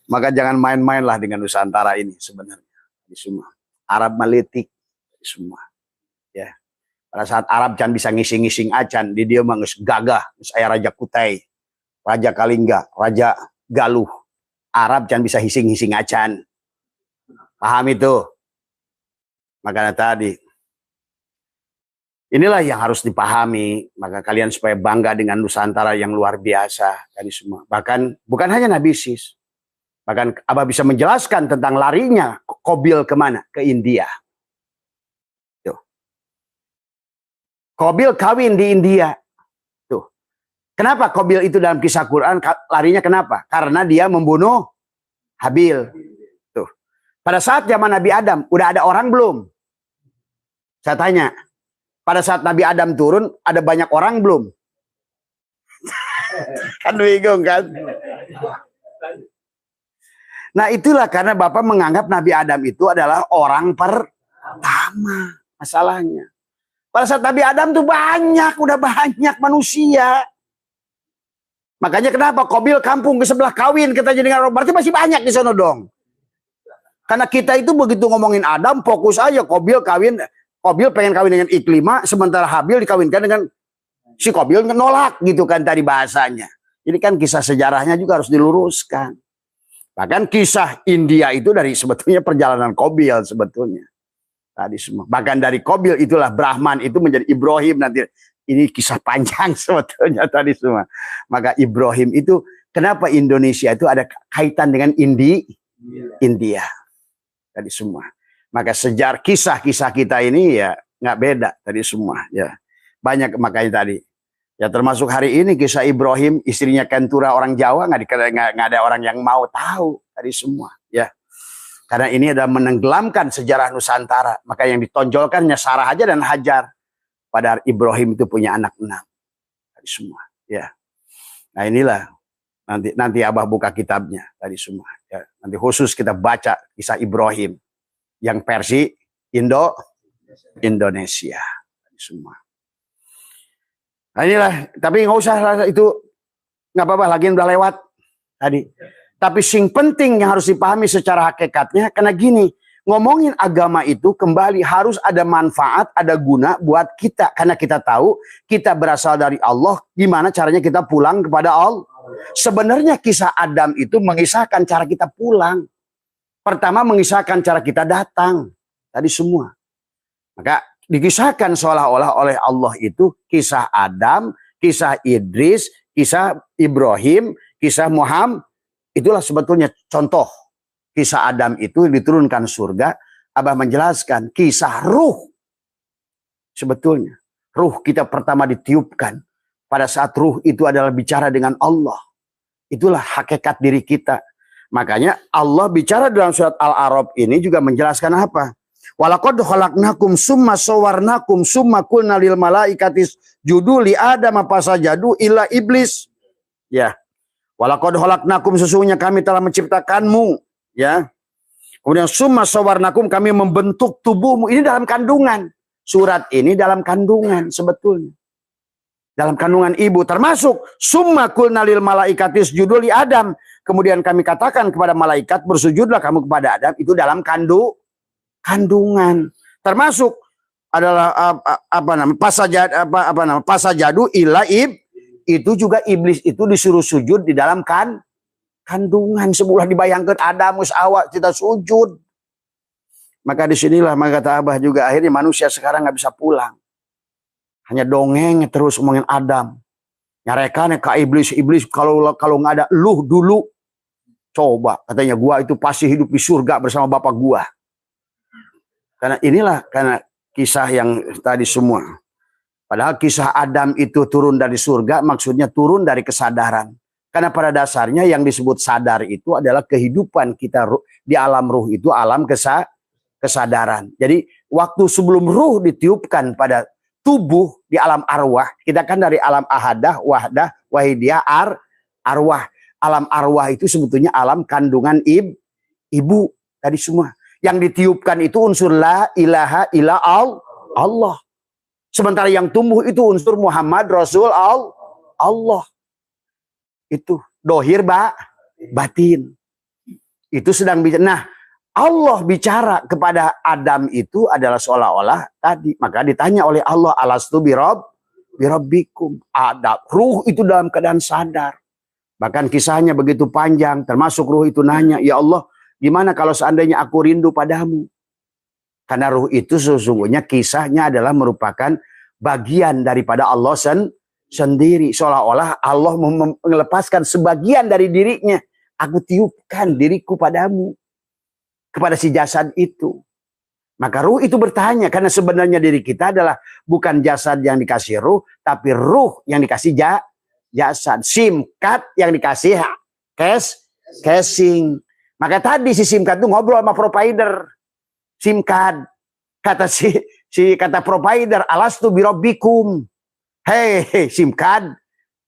S1: Maka jangan main-mainlah dengan Nusantara ini sebenarnya. Di semua. Arab melitik. Semua. Ya. Pada saat Arab can bisa ngising-ngising acan. Di dia mah gagah. Saya Raja Kutai. Raja Kalingga. Raja Galuh. Arab can bisa hising-hising acan. Paham itu? Makanya tadi. Inilah yang harus dipahami. Maka kalian supaya bangga dengan Nusantara yang luar biasa. Tadi semua. Bahkan bukan hanya Nabi Sis. Bahkan Abah bisa menjelaskan tentang larinya Qabil kemana? Ke India. Tuh. Qabil kawin di India. Tuh. Kenapa Qabil itu dalam kisah Quran larinya kenapa? Karena dia membunuh Habil. Tuh. Pada saat zaman Nabi Adam, udah ada orang belum? Saya tanya. Pada saat Nabi Adam turun, ada banyak orang belum? Kan bingung kan? Nah itulah karena Bapak menganggap Nabi Adam itu adalah orang pertama. Masalahnya. Pada saat Nabi Adam tuh udah banyak manusia. Makanya kenapa Qabil kampung ke sebelah kawin kita jadi dengan berarti masih banyak di sana dong. Karena kita itu begitu ngomongin Adam fokus aja Qabil pengen kawin dengan Iklimah, sementara Habil dikawinkan dengan si Qabil nolak gitu kan tadi bahasanya. Jadi kan kisah sejarahnya juga harus diluruskan. Bahkan kisah India itu dari sebetulnya perjalanan Qabil sebetulnya. Tadi semua. Bahkan dari Qabil itulah Brahman itu menjadi Ibrahim nanti. Ini kisah panjang sebetulnya tadi semua. Maka Ibrahim itu kenapa Indonesia itu ada kaitan dengan India. Tadi semua. Maka sejarah kisah-kisah kita ini ya nggak beda tadi semua ya. Banyak makanya tadi. Ya termasuk hari ini kisah Ibrahim istrinya Kentura orang Jawa nggak ada orang yang mau tahu tadi semua ya. Karena ini adalah menenggelamkan sejarah Nusantara. Maka yang ditonjolkannya Sarah aja dan Hajar. Padahal Ibrahim itu punya anak 6 tadi semua ya. Nah inilah nanti Abah buka kitabnya tadi semua ya. Nanti khusus kita baca kisah Ibrahim yang versi Indonesia semua. Nah inilah, tapi nggak usah itu nggak apa-apa lagi udah lewat tadi. Tapi sing penting yang harus dipahami secara hakikatnya karena gini, ngomongin agama itu kembali harus ada manfaat, ada guna buat kita karena kita tahu kita berasal dari Allah. Gimana caranya kita pulang kepada Allah? Sebenarnya kisah Adam itu mengisahkan cara kita pulang. Pertama mengisahkan cara kita datang. Tadi semua. Maka dikisahkan seolah-olah oleh Allah itu kisah Adam, kisah Idris, kisah Ibrahim, kisah Muhammad. Itulah sebetulnya contoh. Kisah Adam itu diturunkan surga. Abah menjelaskan kisah ruh. Sebetulnya. Ruh kita pertama ditiupkan. Pada saat ruh itu adalah bicara dengan Allah. Itulah hakikat diri kita. Makanya Allah bicara dalam surat Al-A'raf ini juga menjelaskan apa? Walaqad khalaqnakum summa sawarnakum summa qulna lil malaikati isjudu li Adam fasajadu illa iblis. Ya. Walaqad khalaqnakum sesungguhnya kami telah menciptakanmu, ya. Kemudian summa sawarnakum kami membentuk tubuhmu. Ini dalam kandungan. Surat ini dalam kandungan sebetulnya. Dalam kandungan ibu termasuk summa qulna lil malaikati isjudu li Adam. Kemudian kami katakan kepada malaikat bersujudlah kamu kepada Adam, itu dalam kandungan. Termasuk adalah pasajadu ila itu juga iblis itu disuruh sujud di dalam kandungan. Sebuah dibayangkan Adamus awak kita sujud. Maka disinilah maka kata Abah juga akhirnya manusia sekarang nggak bisa pulang. Hanya dongeng terus ngomongin Adam. Nyarekan ke iblis kalau nggak ada luh dulu. Coba katanya gua itu pasti hidup di surga bersama bapak gua. Karena kisah yang tadi semua. Padahal kisah Adam itu turun dari surga maksudnya turun dari kesadaran. Karena pada dasarnya yang disebut sadar itu adalah kehidupan kita di alam ruh itu alam kesadaran. Jadi waktu sebelum ruh ditiupkan pada tubuh di alam arwah, kita kan dari alam ahadah, wahdah, wahidiyah, arwah. Alam arwah itu sebetulnya alam kandungan ibu tadi semua. Yang ditiupkan itu unsur la ilaha illa Allah. Sementara yang tumbuh itu unsur Muhammad Rasul Allah. Itu dohir batin. Itu sedang bicara. Nah, Allah bicara kepada Adam itu adalah seolah-olah tadi. Maka ditanya oleh Allah, alastu birabbikum. Adam, ruh itu dalam keadaan sadar. Bahkan kisahnya begitu panjang. Termasuk ruh itu nanya, ya Allah, gimana kalau seandainya aku rindu padamu? Karena ruh itu sesungguhnya kisahnya adalah merupakan bagian daripada Allah sendiri. Seolah-olah Allah melepaskan sebagian dari dirinya. Aku tiupkan diriku padamu. Kepada si jasad itu. Maka ruh itu bertanya. Karena sebenarnya diri kita adalah bukan jasad yang dikasih ruh. Tapi ruh yang dikasih jasad. SIM card yang dikasih casing. Maka tadi si SIM card itu ngobrol sama provider. SIM card. Kata si si kata provider, alastu birabbikum. Hei SIM card,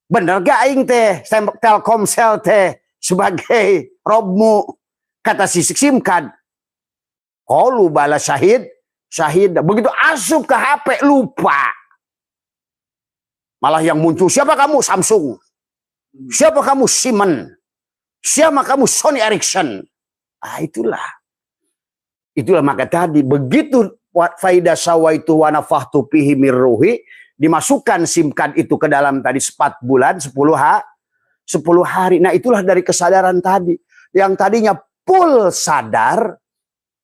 S1: bener gak aing teh Telkomsel teh sebagai robmu? Kata si SIM card, qalu bala syahid. Begitu asup ke HP lupa. Malah yang muncul, siapa kamu? Samsung. Siapa kamu? Siemens. Siapa kamu? Sony Ericsson. Itulah maka tadi begitu faida sawaitu wa nafahtu fihi mir ruhi, dimasukkan SIM card itu ke dalam tadi 4 bulan 10 hari. Nah, itulah dari kesadaran tadi. Yang tadinya full sadar,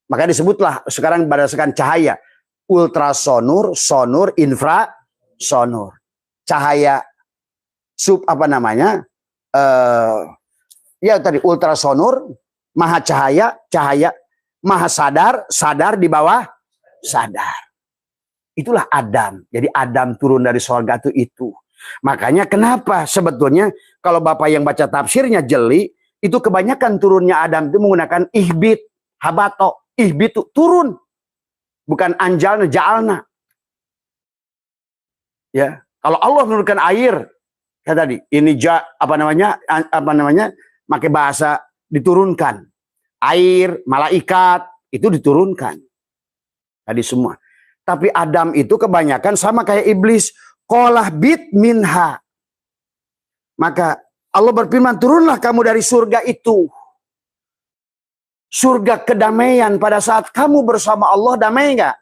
S1: maka disebutlah sekarang berdasarkan cahaya ultrasonur, sonur, infrasonur. Cahaya ya tadi ultrasonur, maha cahaya, maha sadar di bawah sadar. Itulah Adam. Jadi Adam turun dari surga itu. Makanya kenapa sebetulnya kalau Bapak yang baca tafsirnya jeli, itu kebanyakan turunnya Adam itu menggunakan ihbit, habato. Ihbit itu turun. Bukan anjalna, ja'alna. Ya, kalau Allah menurunkan air, kayak tadi, ini pakai bahasa diturunkan. Air, malaikat, itu diturunkan. Tadi semua. Tapi Adam itu kebanyakan sama kayak iblis. Qolah bit minha. Maka Allah berfirman, turunlah kamu dari surga itu. Surga kedamaian. Pada saat kamu bersama Allah, damai nggak?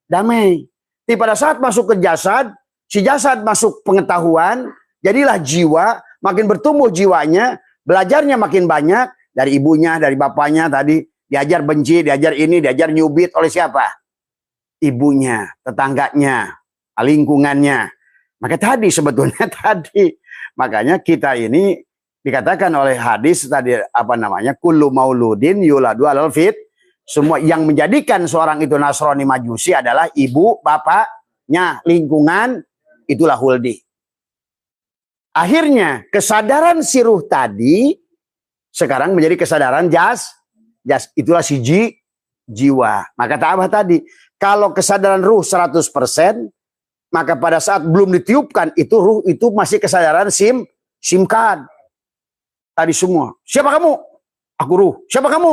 S1: Damai. Tapi pada saat masuk ke jasad, si jasad masuk pengetahuan, jadilah jiwa, makin bertumbuh jiwanya, belajarnya makin banyak, dari ibunya, dari bapaknya tadi, diajar benci, diajar ini, diajar nyubit oleh siapa? Ibunya, tetangganya, lingkungannya. Maka tadi sebetulnya makanya kita ini dikatakan oleh hadis tadi kullu mauludin yuladu alal fit. Semua yang menjadikan seorang itu Nasrani Majusi adalah ibu, bapaknya, lingkungan, itulah huldi. Akhirnya kesadaran si ruh tadi sekarang menjadi kesadaran jas. Itulah si jiwa. Maka kata Abah tadi, kalau kesadaran ruh 100%, maka pada saat belum ditiupkan itu ruh itu masih kesadaran SIM card. Tadi semua. Siapa kamu? Aku ruh. Siapa kamu?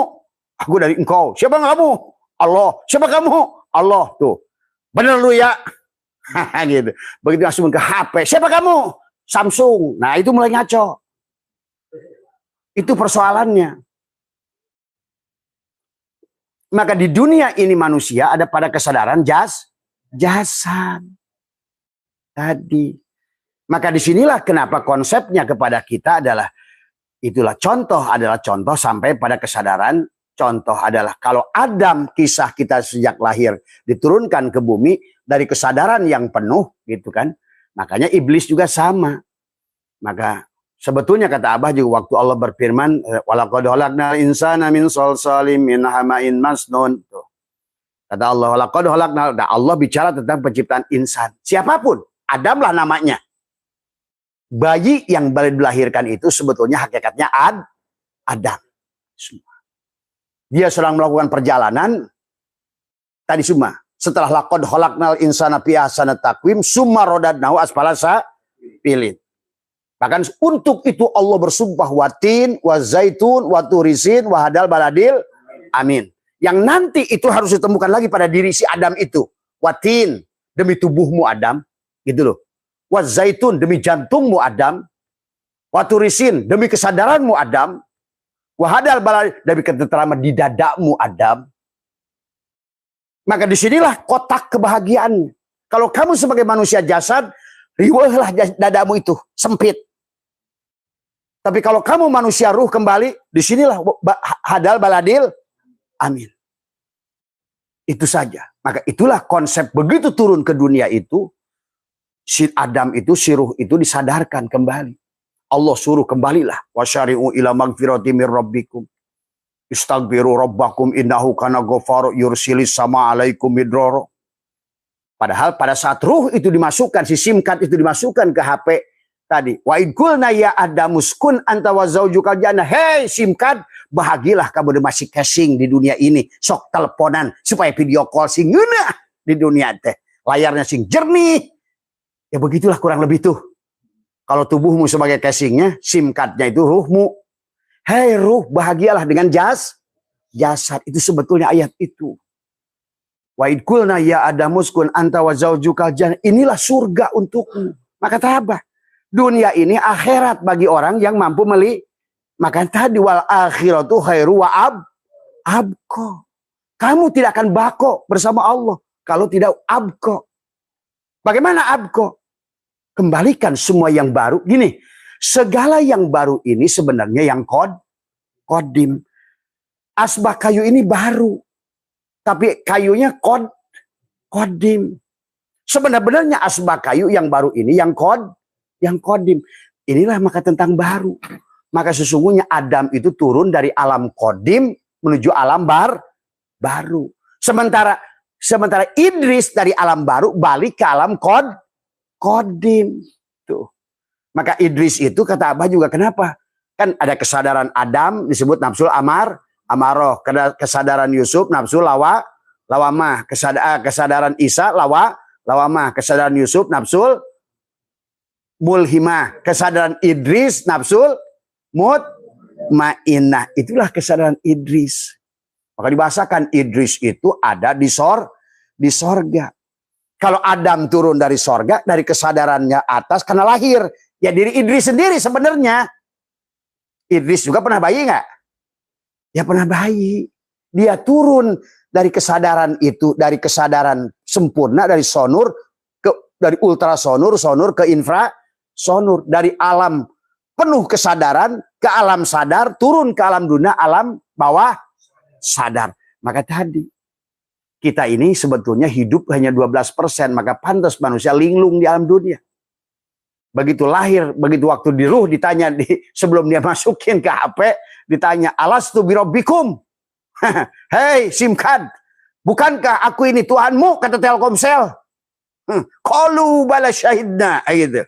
S1: Aku dari engkau. Siapa kamu? Allah. Siapa kamu? Allah. Tuh. Bener lu ya. Gitu. Begitu langsung ke HP. Siapa kamu? Samsung. Nah, itu mulai ngaco. Itu persoalannya. Maka di dunia ini manusia ada pada kesadaran jasad. Tadi. Maka disinilah kenapa konsepnya kepada kita adalah itulah contoh sampai pada kesadaran. Contoh adalah kalau Adam kisah kita sejak lahir diturunkan ke bumi dari kesadaran yang penuh gitu kan. Makanya iblis juga sama. Maka sebetulnya kata Abah juga waktu Allah berfirman walaqad khalaqnal insana min shalshalim min hama'in masnun. Kata Allah walaqad khalaqnal, Allah bicara tentang penciptaan insan. Siapapun, Adamlah namanya. Bayi yang dilahirkan itu sebetulnya hakikatnya Adam. Dia sedang melakukan perjalanan tadi semua. Setelah laqad khalaqnal insana fi ahsani taqwim summa radadnahu asfala safilin. Bahkan untuk itu Allah bersumpah watin, wazaitun, waturisin, wahadal baladil, amin. Yang nanti itu harus ditemukan lagi pada diri si Adam itu. Watin, demi tubuhmu Adam. Gitu loh. Wazaitun, demi jantungmu Adam. Waturisin, demi kesadaranmu Adam. Wahadal baladil, demi ketenteraman di dadamu Adam. Maka disinilah kotak kebahagiaan. Kalau kamu sebagai manusia jasad, riwahlah dadamu itu, sempit. Tapi kalau kamu manusia ruh kembali, disinilah hadal baladil, amin. Itu saja. Maka itulah konsep begitu turun ke dunia itu, si Adam itu, si ruh itu disadarkan kembali. Allah suruh kembalilah. Wasyari'u ila magfirati mir rabbikum. Istaghfiru rabbakum innahu kana ghafaru yursilis sama alaikum midroro. Padahal pada saat ruh itu dimasukkan, si SIM card itu dimasukkan ke HP tadi. Wa idkulna ya adamuskun anta wa zaujukal jannah. Hei SIM card, bahagilah kamu masih casing di dunia ini. Sok teleponan supaya video call sing ngeunah. di dunia teh. Layarnya sing jernih. Ya begitulah kurang lebih tuh. Kalau tubuhmu sebagai casingnya, SIM cardnya itu ruhmu. Hei ruh, bahagialah dengan jasad. Itu sebetulnya ayat itu. Wa id qulna ya Adamu uskun anta wa zaujukal jannah. Inilah surga untukmu. Maka apa? Dunia ini akhirat bagi orang yang mampu Maka tadi wal akhiratu khairu wa abqa. Kamu tidak akan bako bersama Allah kalau tidak abqa. Bagaimana abqa? Kembalikan semua yang baru. Gini, segala yang baru ini sebenarnya yang kodim. Asbah kayu ini baru. Tapi kayunya kodim. Sebenarnya asbah kayu yang baru ini yang kodim. Inilah maka tentang baru. Maka sesungguhnya Adam itu turun dari alam kodim menuju alam baru. Sementara Idris dari alam baru balik ke alam kodim. Tuh. Maka Idris itu kata Abah juga kenapa? Kan ada kesadaran Adam disebut nafsul amaroh. Kesadaran Yusuf nafsul lawamah. Kesadaran Isa lawamah. Kesadaran Yusuf nafsul mulhimah. Kesadaran Idris nafsul mutmainnah. Itulah kesadaran Idris. Maka dibahasakan Idris itu ada di sorga. Kalau Adam turun dari sorga, dari kesadarannya atas karena lahir. Ya diri Idris sendiri sebenarnya. Idris juga pernah bayi nggak? Ya pernah bayi. Dia turun dari kesadaran itu, dari kesadaran sempurna, dari sonur, dari ultrasonur, sonur ke infrasonur. Dari alam penuh kesadaran ke alam sadar, turun ke alam dunia, alam bawah sadar. Maka tadi kita ini sebetulnya hidup hanya 12%, maka pantas manusia linglung di alam dunia. Begitu lahir, begitu waktu di ruh ditanya sebelum dia masukin ke HP, ditanya alastu birabbikum. Hei SIM card, bukankah aku ini Tuhanmu? Kata Telkomsel. Qalu bala syahidna, gitu.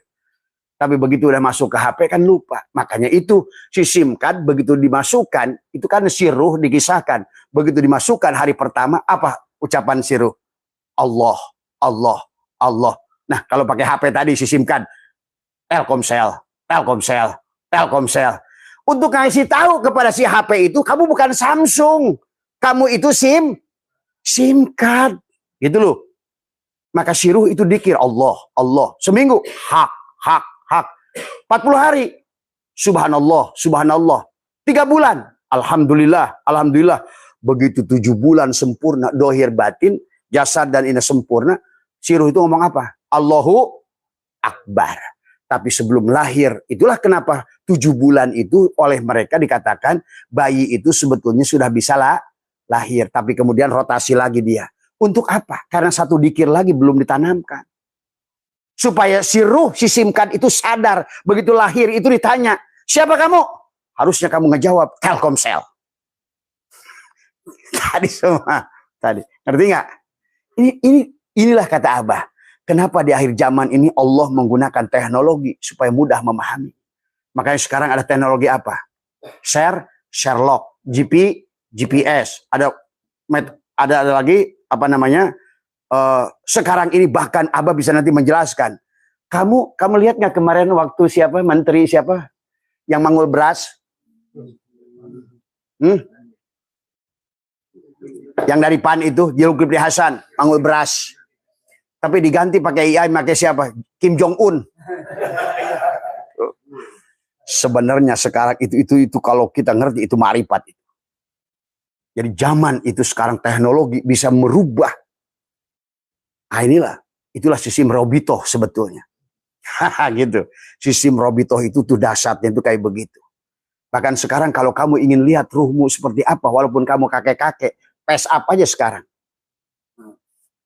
S1: Tapi begitu udah masuk ke HP kan lupa. Makanya itu si SIM card begitu dimasukkan, itu kan si ruh dikisahkan. Begitu dimasukkan hari pertama, apa ucapan si ruh? Allah, Allah, Allah. Nah kalau pakai HP tadi si SIM card, Telkomsel, Telkomsel, Telkomsel. Untuk ngasih tahu kepada si HP itu, kamu bukan Samsung. Kamu itu SIM card. Gitu loh. Maka si ruh itu dikir Allah, Allah. Seminggu, hak. 40 hari. Subhanallah, subhanallah. 3 bulan. Alhamdulillah, alhamdulillah. Begitu 7 bulan sempurna. Dohir batin, jasad dan ini sempurna. Si ruh itu ngomong apa? Allahu Akbar. Tapi sebelum lahir, itulah kenapa 7 bulan itu oleh mereka dikatakan bayi itu sebetulnya sudah bisa lahir. Tapi kemudian rotasi lagi dia. Untuk apa? Karena satu dikir lagi belum ditanamkan. Supaya si ruh, si SIM card itu sadar. Begitu lahir itu ditanya, siapa kamu? Harusnya kamu ngejawab, Telkomsel. Tadi semua. Tadi. Ngerti nggak? Inilah kata Abah. Kenapa di akhir zaman ini Allah menggunakan teknologi supaya mudah memahami. Makanya sekarang ada teknologi apa? Sherlock, GPS. Ada lagi apa namanya? Sekarang ini bahkan Abah bisa nanti menjelaskan. Kamu lihat nggak kemarin waktu siapa menteri siapa yang mangul beras? Yang dari PAN itu Zulkifli Hasan mangul beras. Tapi diganti pakai AI, pakai siapa? Kim Jong Un. Sebenarnya sekarang itu kalau kita ngerti itu ma'rifat. Jadi zaman itu sekarang teknologi bisa merubah. Nah itulah sistem Robito sebetulnya. Gitu. Sistem Robito itu tuh dahsyatnya itu kayak begitu. Bahkan sekarang kalau kamu ingin lihat ruhmu seperti apa, walaupun kamu kakek-kakek, pes up aja sekarang.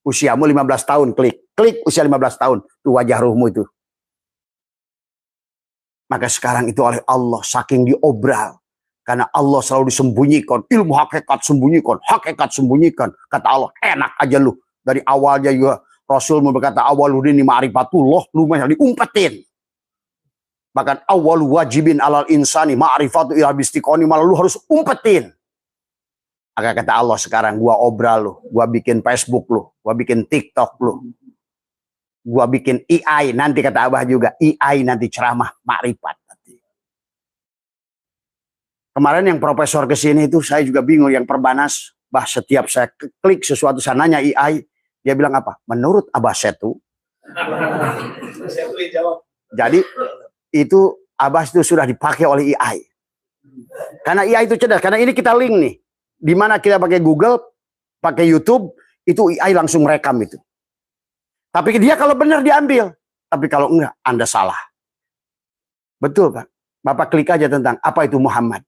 S1: Usiamu 15 tahun, klik usia 15 tahun, tuh wajah ruhmu itu. Maka sekarang itu oleh Allah saking diobral. Karena Allah selalu disembunyikan, ilmu hakikat sembunyikan. Kata Allah, enak aja lu. Dari awalnya juga Rasul berkata awaludin ma'rifatullah, lu diumpetin. Bahkan awal wajibin alal insani ma'rifatu ila bistiqoni, malah lu harus umpetin. Maka kata Allah sekarang, gua obral lu, gua bikin Facebook lu, gua bikin TikTok lu, gua bikin AI, nanti kata Abah juga, AI nanti ceramah makrifat. Kemarin yang profesor kesini itu saya juga bingung, yang Perbanas, bah setiap saya klik sesuatu sananya AI, dia bilang apa? Menurut Abah Setu. Jadi itu Abah itu sudah dipakai oleh AI. Karena AI itu cerdas, karena ini kita link nih. Dimana kita pakai Google, pakai YouTube, itu AI langsung rekam itu. Tapi dia kalau benar diambil, tapi kalau enggak, Anda salah. Betul Pak. Bapak klik aja tentang apa itu Muhammad.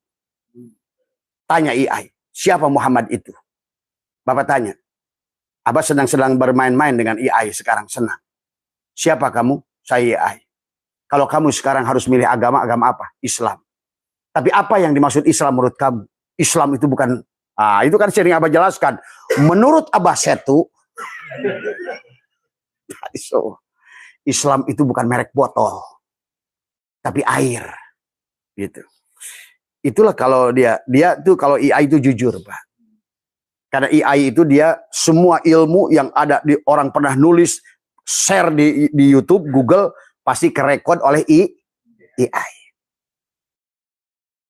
S1: Tanya AI, siapa Muhammad itu? Bapak tanya. Abah sedang bermain-main dengan AI sekarang, senang. Siapa kamu? Saya AI. Kalau kamu sekarang harus milih agama apa? Islam. Tapi apa yang dimaksud Islam menurut kamu? Islam itu bukan, itu kan sering Abah jelaskan. Menurut Abah Setu, Islam itu bukan merek botol, tapi air. Gitu. Itulah kalau dia tuh kalau AI itu jujur, Pak. Karena AI itu dia semua ilmu yang ada di orang pernah nulis, share di YouTube, Google, pasti kerekod oleh AI.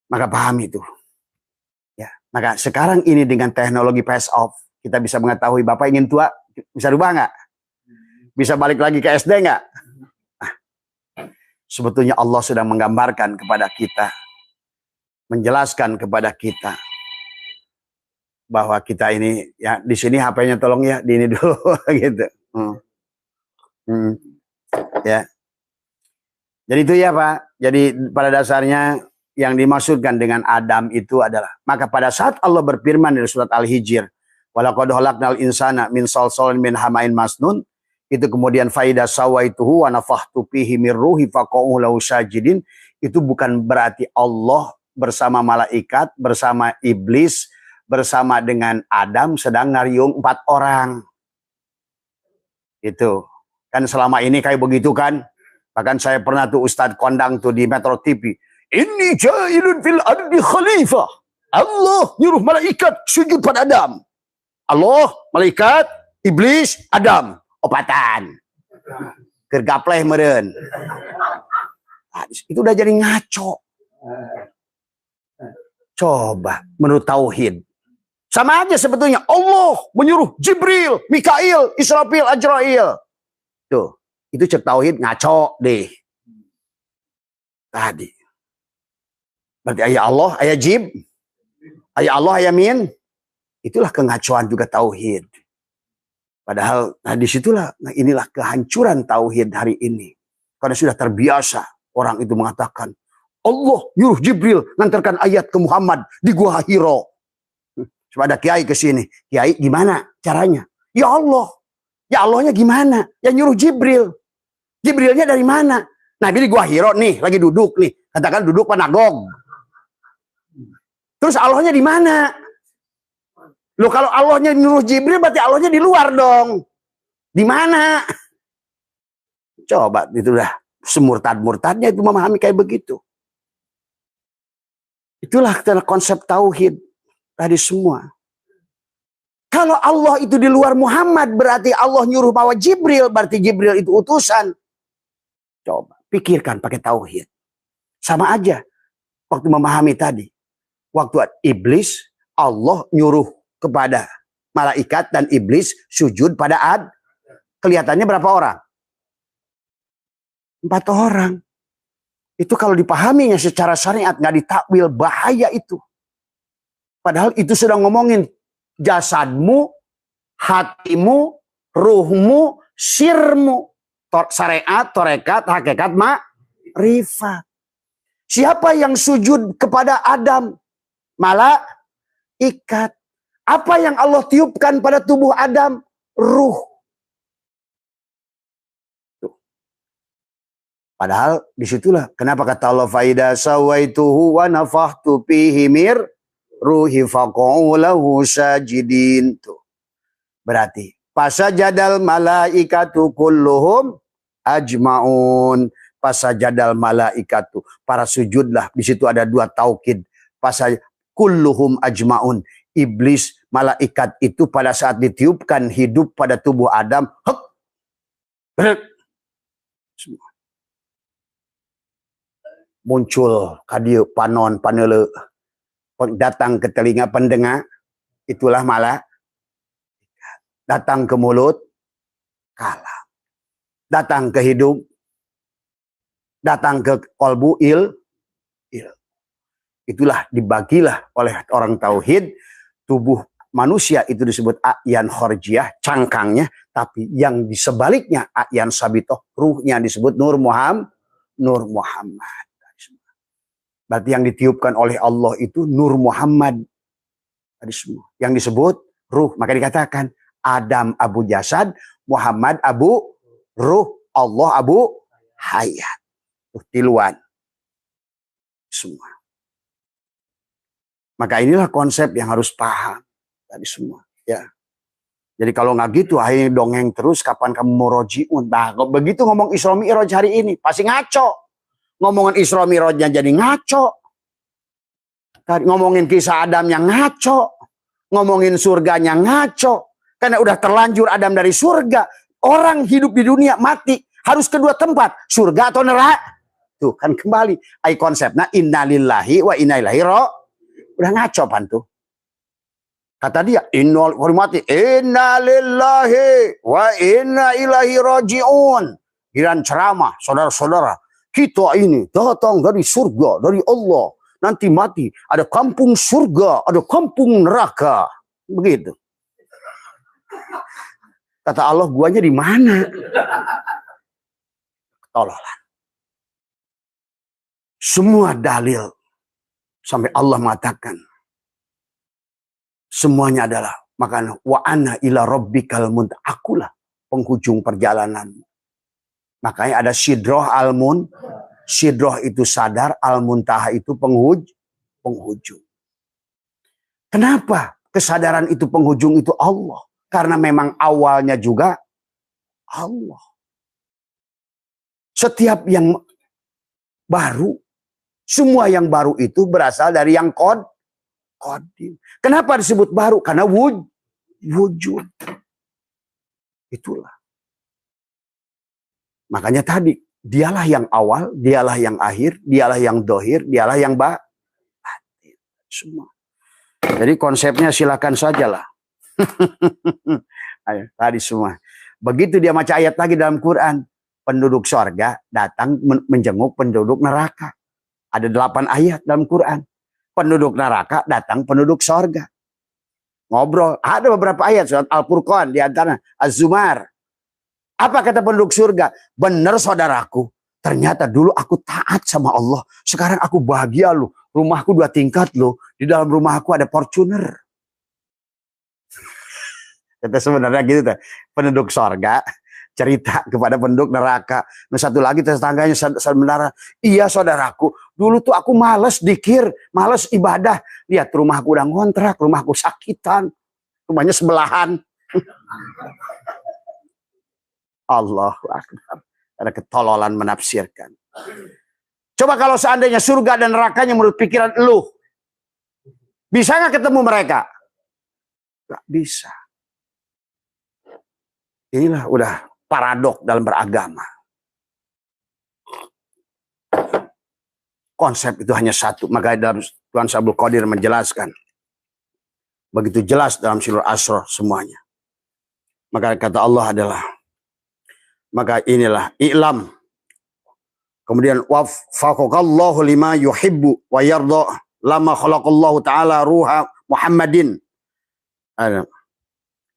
S1: Maka paham itu. Ya, maka sekarang ini dengan teknologi pass off, kita bisa mengetahui Bapak ingin tua, bisa rubah nggak? Bisa balik lagi ke SD nggak? Nah, sebetulnya Allah sudah menggambarkan kepada kita, menjelaskan kepada kita bahwa kita ini ya di sini HP-nya tolong ya di ini dulu gitu. Ya. Jadi itu ya Pak. Jadi pada dasarnya yang dimaksudkan dengan Adam itu adalah maka pada saat Allah berfirman di surat Al-Hijr, walaqad khalaqnal insana min salsalin min hamain masnun, itu kemudian faida sawaituhu wa nafakhtu fihi mir ruhi faqa'u lahu sajidin, itu bukan berarti Allah bersama malaikat, bersama iblis, bersama dengan Adam sedang ngariung 4 orang. Itu. Kan selama ini kayak begitu kan. Bahkan saya pernah tuh Ustadz kondang tuh di Metro TV. Ini ja'ilun fil ardi khalifah. Allah nyuruh malaikat sujud pada Adam. Allah, malaikat, iblis, Adam. Opatan. Gergapleh meren. Itu udah jadi ngaco. Coba menurut tauhid. Sama aja sebetulnya Allah menyuruh Jibril, Mikail, Israfil, Ajrail. Tuh, itu cek tauhid ngaco deh. Tadi. Berarti ayah Allah, ayah Jib, ayah Allah, ayah Min. Itulah kengacoan juga tauhid. Padahal nah disitulah, nah inilah kehancuran tauhid hari ini. Karena sudah terbiasa orang itu mengatakan, Allah nyuruh Jibril ngantarkan ayat ke Muhammad di Gua Hiro. Coba ada kiai ke sini. Kiai gimana caranya? Ya Allah. Ya Allahnya gimana? Ya nyuruh Jibril. Jibrilnya dari mana? Nah di Gua Hiro nih, lagi duduk nih. Katakan duduk panagog. Terus Allahnya di mana? Loh kalau Allahnya nyuruh Jibril berarti Allahnya di luar dong. Di mana? Coba itu dah semurtad-murtadnya itu memahami kayak begitu. Itulah konsep tauhid tadi semua. Kalau Allah itu di luar Muhammad berarti Allah nyuruh bawa Jibril, berarti Jibril itu utusan. Coba pikirkan pakai tauhid. Sama aja waktu memahami tadi. Waktu iblis Allah nyuruh kepada malaikat dan iblis sujud pada Ad. Kelihatannya berapa orang? 4 orang. Itu kalau dipahaminya secara syariat, nggak ditakwil, bahaya itu. Padahal itu sudah ngomongin jasadmu, hatimu, ruhmu, sirmu. Syariat, torekat, hakikat, ma'rifat. Siapa yang sujud kepada Adam? Malaikat. Apa yang Allah tiupkan pada tubuh Adam? Ruh. Padahal disitulah kenapa kata Allah faida sawaituhu wa nafakhtu fihi mir ruhi faqa'u lahu sajidin. Tuh. Berarti fasajadal malaikatu kulluhum ajmaun. Fasajadal malaikatu, para sujudlah. Di situ ada 2 taukid. Kulluhum ajmaun. iblis, malaikat itu pada saat ditiupkan hidup pada tubuh Adam, muncul kadieu panon panele datang ke telinga pendengar, itulah malaikat. Datang ke mulut, kalam. Datang ke hidung, datang ke kolbu, il. Itulah dibagilah oleh orang tauhid, tubuh manusia itu disebut a'yan khorjiyah, cangkangnya, tapi yang disebaliknya a'yan sabitoh, ruhnya disebut Nur Muhammad. Berarti yang ditiupkan oleh Allah itu Nur Muhammad. Yang disebut ruh. Maka dikatakan Adam abu jasad, Muhammad abu ruh, Allah abu hayat. Tiluan. Semua. Maka inilah konsep yang harus paham tadi semua. Ya. Jadi kalau nggak gitu, akhirnya dongeng terus, kapan kamu mau rojiun? Nah, begitu ngomong Isra Mi'raj hari ini, pasti ngaco. Ngomongin Isra Mi'rajnya jadi ngaco. Ngomongin kisah Adam yang ngaco. Ngomongin surganya ngaco. Karena udah terlanjur Adam dari surga. Orang hidup di dunia mati harus kedua tempat, surga atau neraka. Tuh kan kembali ai konsepnya innalillahi wa inna ilaihi raji'un. Udah ngaco pan tuh. Kata dia innal hormati innalillahi wa inna ilaihi raji'un. Giliran ceramah, saudara-saudara, kita ini datang dari surga, dari Allah. Nanti mati ada kampung surga, ada kampung neraka. Begitu. Kata Allah, guanya di mana? Tololan. Semua dalil sampai Allah mengatakan semuanya adalah makanya wa anna ila rabbikal muntaha, akulah penghujung perjalanan. Makanya ada sidroh al-mun, sidroh itu sadar, al-muntaha itu penghujung. Kenapa kesadaran itu penghujung itu Allah? Karena memang awalnya juga Allah. Setiap yang baru, semua yang baru itu berasal dari yang qadim. Kenapa disebut baru? Karena wujud. Itulah. Makanya tadi, dialah yang awal, dialah yang akhir, dialah yang dohir, dialah yang batin. Semua. Jadi konsepnya silakan sajalah. Ayo, tadi semua. Begitu dia baca ayat lagi dalam Quran. Penduduk sorga datang menjenguk penduduk neraka. Ada 8 ayat dalam Quran. Penduduk neraka datang penduduk sorga. Ngobrol. Ada beberapa ayat. Surat Al-Furqan. Di antara Az-Zumar. Apa kata penduduk surga? Benar saudaraku. Ternyata dulu aku taat sama Allah. Sekarang aku bahagia loh. Rumahku 2 tingkat loh. Di dalam rumahku ada Fortuner. Kata sebenarnya gitu. Penduduk sorga cerita kepada penduduk neraka. Nah, satu lagi tetangganya saudara, iya saudaraku, dulu tuh aku males dikir, males ibadah. Lihat rumahku udah ngontrak, rumahku sakitan, rumahnya sebelahan. Allahu Akbar. Ada ketololan menafsirkan. Coba kalau seandainya surga dan nerakanya menurut pikiran lu, bisa nggak ketemu mereka? Gak bisa. Inilah udah paradok dalam beragama. Konsep itu hanya satu. Maka dalam Tuhan Sabul Qadir menjelaskan. Begitu jelas dalam Surah Asr semuanya. Maka kata Allah adalah. Maka inilah i'lam. Kemudian wafaqakallahu lima yuhibbu wa yarda lama khalaqallahu ta'ala ruha Muhammadin.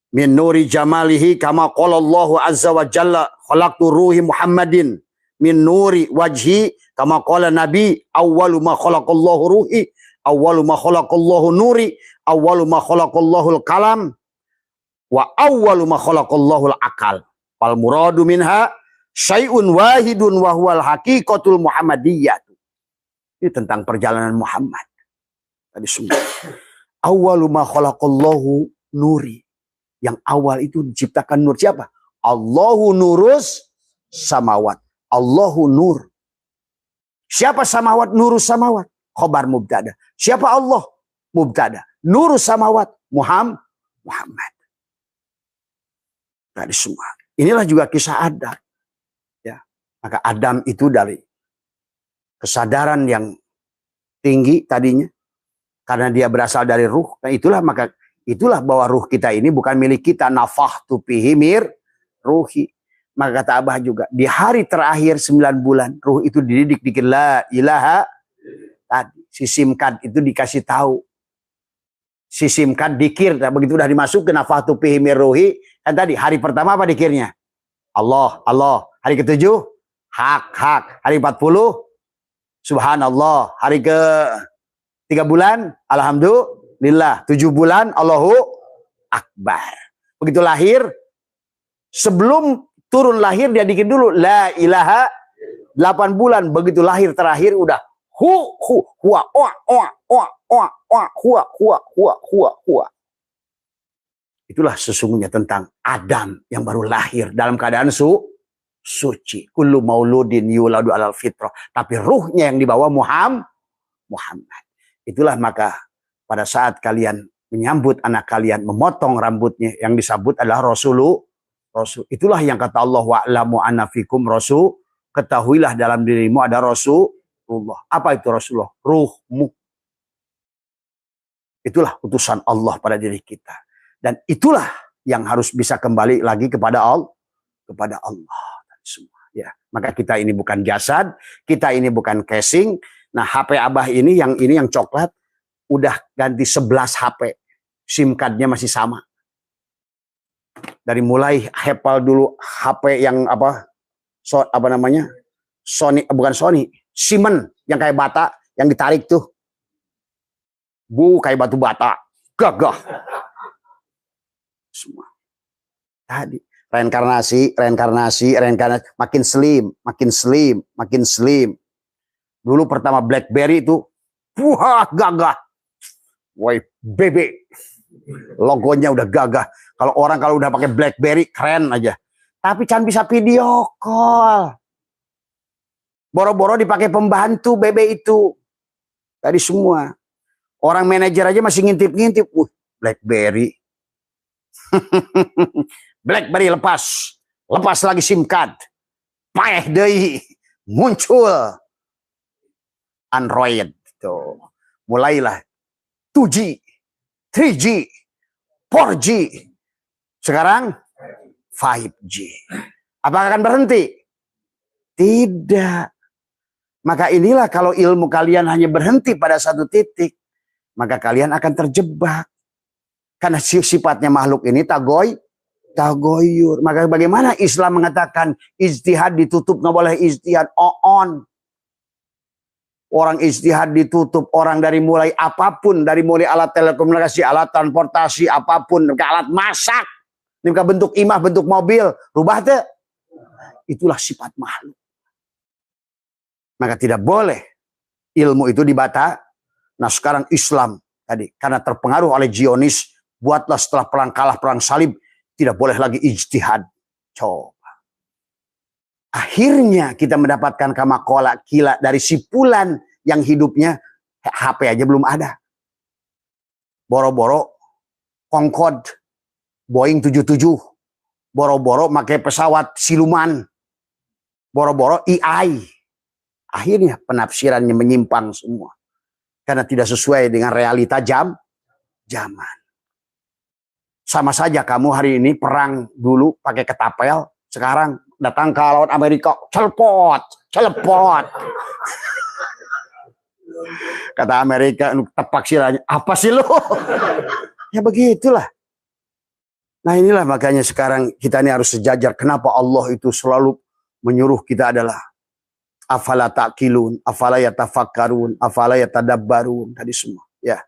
S1: Min nuri jamalihi kama qala Allahu azza wa jalla khalaqtu ruhi Muhammadin min nuri wajhi kama qala nabi awwalu ma khalaqallahu ruhi awwalu ma khalaqallahu nuri awwalu ma khalaqallahu al-kalam wa awwalu ma khalaqallahu al-aqal wal muradu minha syai'un wahidun wa huwal haqiqatul muhammadiyyah. Ini tentang perjalanan Muhammad. Tadi semua. Awwalu ma khalaqallahu nuri. Yang awal itu diciptakan nur siapa? Allahu nurus samawat. Allahu nur. Siapa samawat? Nurus samawat. Khobar mubtada. Siapa Allah? Mubtada. Nurus samawat Muhammad. Tadi semua. Inilah juga kisah Adam. Ya. Maka Adam itu dari kesadaran yang tinggi tadinya. Karena dia berasal dari ruh. Dan itulah bahwa ruh kita ini bukan milik kita. Nafahtu fihi mir ruhi. Maka kata Abah juga, di hari terakhir 9 bulan, ruh itu dididik dikir la ilaha. Tadi si simkad itu dikasih tahu. Si simkad dikir, begitu udah dimasuk ke nafahtu fihi mir ruhi. Kan tadi hari pertama apa dikirnya? Allah. Hari ke-7 hak. Hari 40 subhanallah. Hari ke-3 bulan alhamdulillah. 7 bulan Allahu akbar. Begitu lahir, sebelum turun lahir dia dikir dulu la ilaha. 8 bulan begitu lahir terakhir udah huwa Itulah sesungguhnya tentang Adam yang baru lahir dalam keadaan suci. Kullu mauludin yuladu alal fitrah. Tapi ruhnya yang dibawa Muhammad. Itulah maka pada saat kalian menyambut anak kalian, memotong rambutnya, yang disambut adalah Rasul. Itulah yang kata Allah, wa'lamu anna fikum rasul. Ketahuilah dalam dirimu ada Rasulullah. Apa itu Rasulullah? Ruhmu. Itulah utusan Allah pada diri kita. Dan itulah yang harus bisa kembali lagi kepada Allah. Semua. Ya. Maka kita ini bukan jasad, kita ini bukan casing. Nah, HP Abah ini yang coklat udah ganti 11 HP. SIM cardnya masih sama. Dari mulai Apple dulu HP yang Sony, bukan Sony, Siemens yang kayak bata yang ditarik tuh. Kayak batu bata. Gagah. Semua. Tadi reinkarnasi, makin slim. Dulu pertama BlackBerry itu, wah gagah. Woi, bebek. Logonya udah gagah. Kalau udah pakai BlackBerry keren aja. Tapi can bisa video call. Boro-boro dipakai pembantu BB itu. Tadi semua. Orang manajer aja masih ngintip-ngintip. BlackBerry. BlackBerry lepas lagi SIM card. Paeh deui muncul Android tuh. Mulailah 2G, 3G, 4G. Sekarang 5G. Apakah akan berhenti? Tidak. Maka inilah kalau ilmu kalian hanya berhenti pada satu titik, maka kalian akan terjebak. Karena sifatnya makhluk ini tagoyur. Maka bagaimana Islam mengatakan ijtihad ditutup, nggak boleh ijtihad on. Orang ijtihad ditutup, orang dari mulai apapun, dari mulai alat telekomunikasi, alat transportasi, apapun, alat masak, ini bentuk imah, bentuk mobil, rubah tuh. Itulah sifat makhluk. Maka tidak boleh ilmu itu dibata. Nah sekarang Islam tadi, karena terpengaruh oleh Zionis, buatlah setelah kalah perang salib, tidak boleh lagi ijtihad. Coba. Akhirnya kita mendapatkan kamakola kila dari sipulan yang hidupnya HP aja belum ada. Boro-boro Concorde, Boeing 77. Boro-boro pakai pesawat siluman. Boro-boro AI. Akhirnya penafsirannya menyimpang semua. Karena tidak sesuai dengan realita zaman. Sama saja kamu hari ini perang dulu pakai ketapel, sekarang datang ke laut Amerika, celepot. Kata Amerika, tepak siranya, apa sih lo? Ya begitulah. Nah inilah makanya sekarang kita ini harus sejajar. Kenapa Allah itu selalu menyuruh kita adalah afala ta'qilun, afala yatafakkarun, afala yatadabbarun, tadi semua. Ya.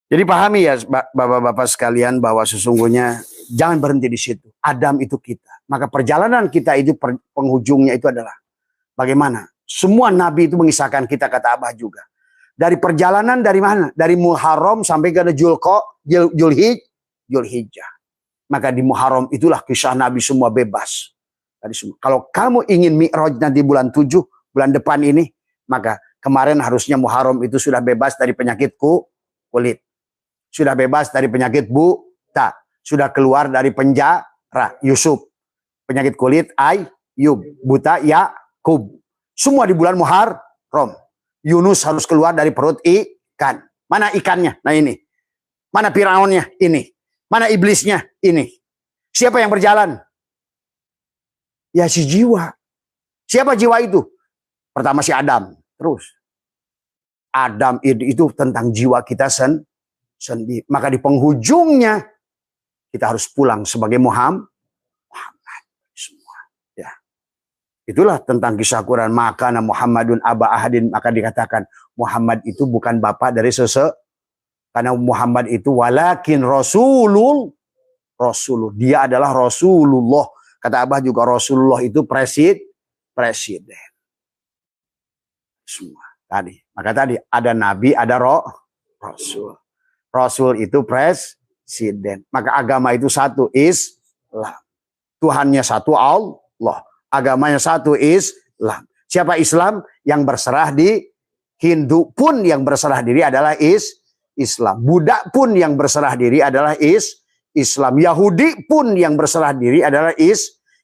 S1: Jadi pahami ya bapak-bapak sekalian bahwa sesungguhnya jangan berhenti di situ. Adam itu kita. Maka perjalanan kita itu penghujungnya itu adalah bagaimana? Semua nabi itu mengisahkan kita, kata Abah juga. Dari perjalanan dari mana? Dari Muharram sampai ke Zulhijjah. Maka di Muharram itulah kisah nabi semua bebas. Tadi semua. Kalau kamu ingin Mi'raj nanti bulan 7, bulan depan ini, maka kemarin harusnya Muharram itu sudah bebas dari penyakitku kulit. Sudah bebas dari penyakit buta. Sudah keluar dari penjara, Yusuf. Penyakit kulit, Ayub. Buta, Yakub. Semua di bulan Muharram. Yunus harus keluar dari perut ikan. Mana ikannya? Nah ini. Mana Firaunnya? Ini. Mana iblisnya? Ini. Siapa yang berjalan? Ya si jiwa. Siapa jiwa itu? Pertama si Adam. Terus. Adam itu tentang jiwa kita sendiri. Maka di penghujungnya kita harus pulang sebagai Muhammad semua. Ya. Itulah tentang kisah Quran. Maka Muhammadun aba ahadin, maka dikatakan Muhammad itu bukan bapak dari karena Muhammad itu walakin Rasulullah. Dia adalah Rasulullah. Kata Abah juga Rasulullah itu presiden. Semua. Tadi. Maka tadi ada nabi, ada rasul. Rasul itu presiden. Maka agama itu satu, Islam. Tuhannya satu, Allah. Agamanya satu, Islam. Siapa Islam? Yang berserah di Hindu pun yang berserah diri adalah Islam. Buddha pun yang berserah diri adalah Islam. Yahudi pun yang berserah diri adalah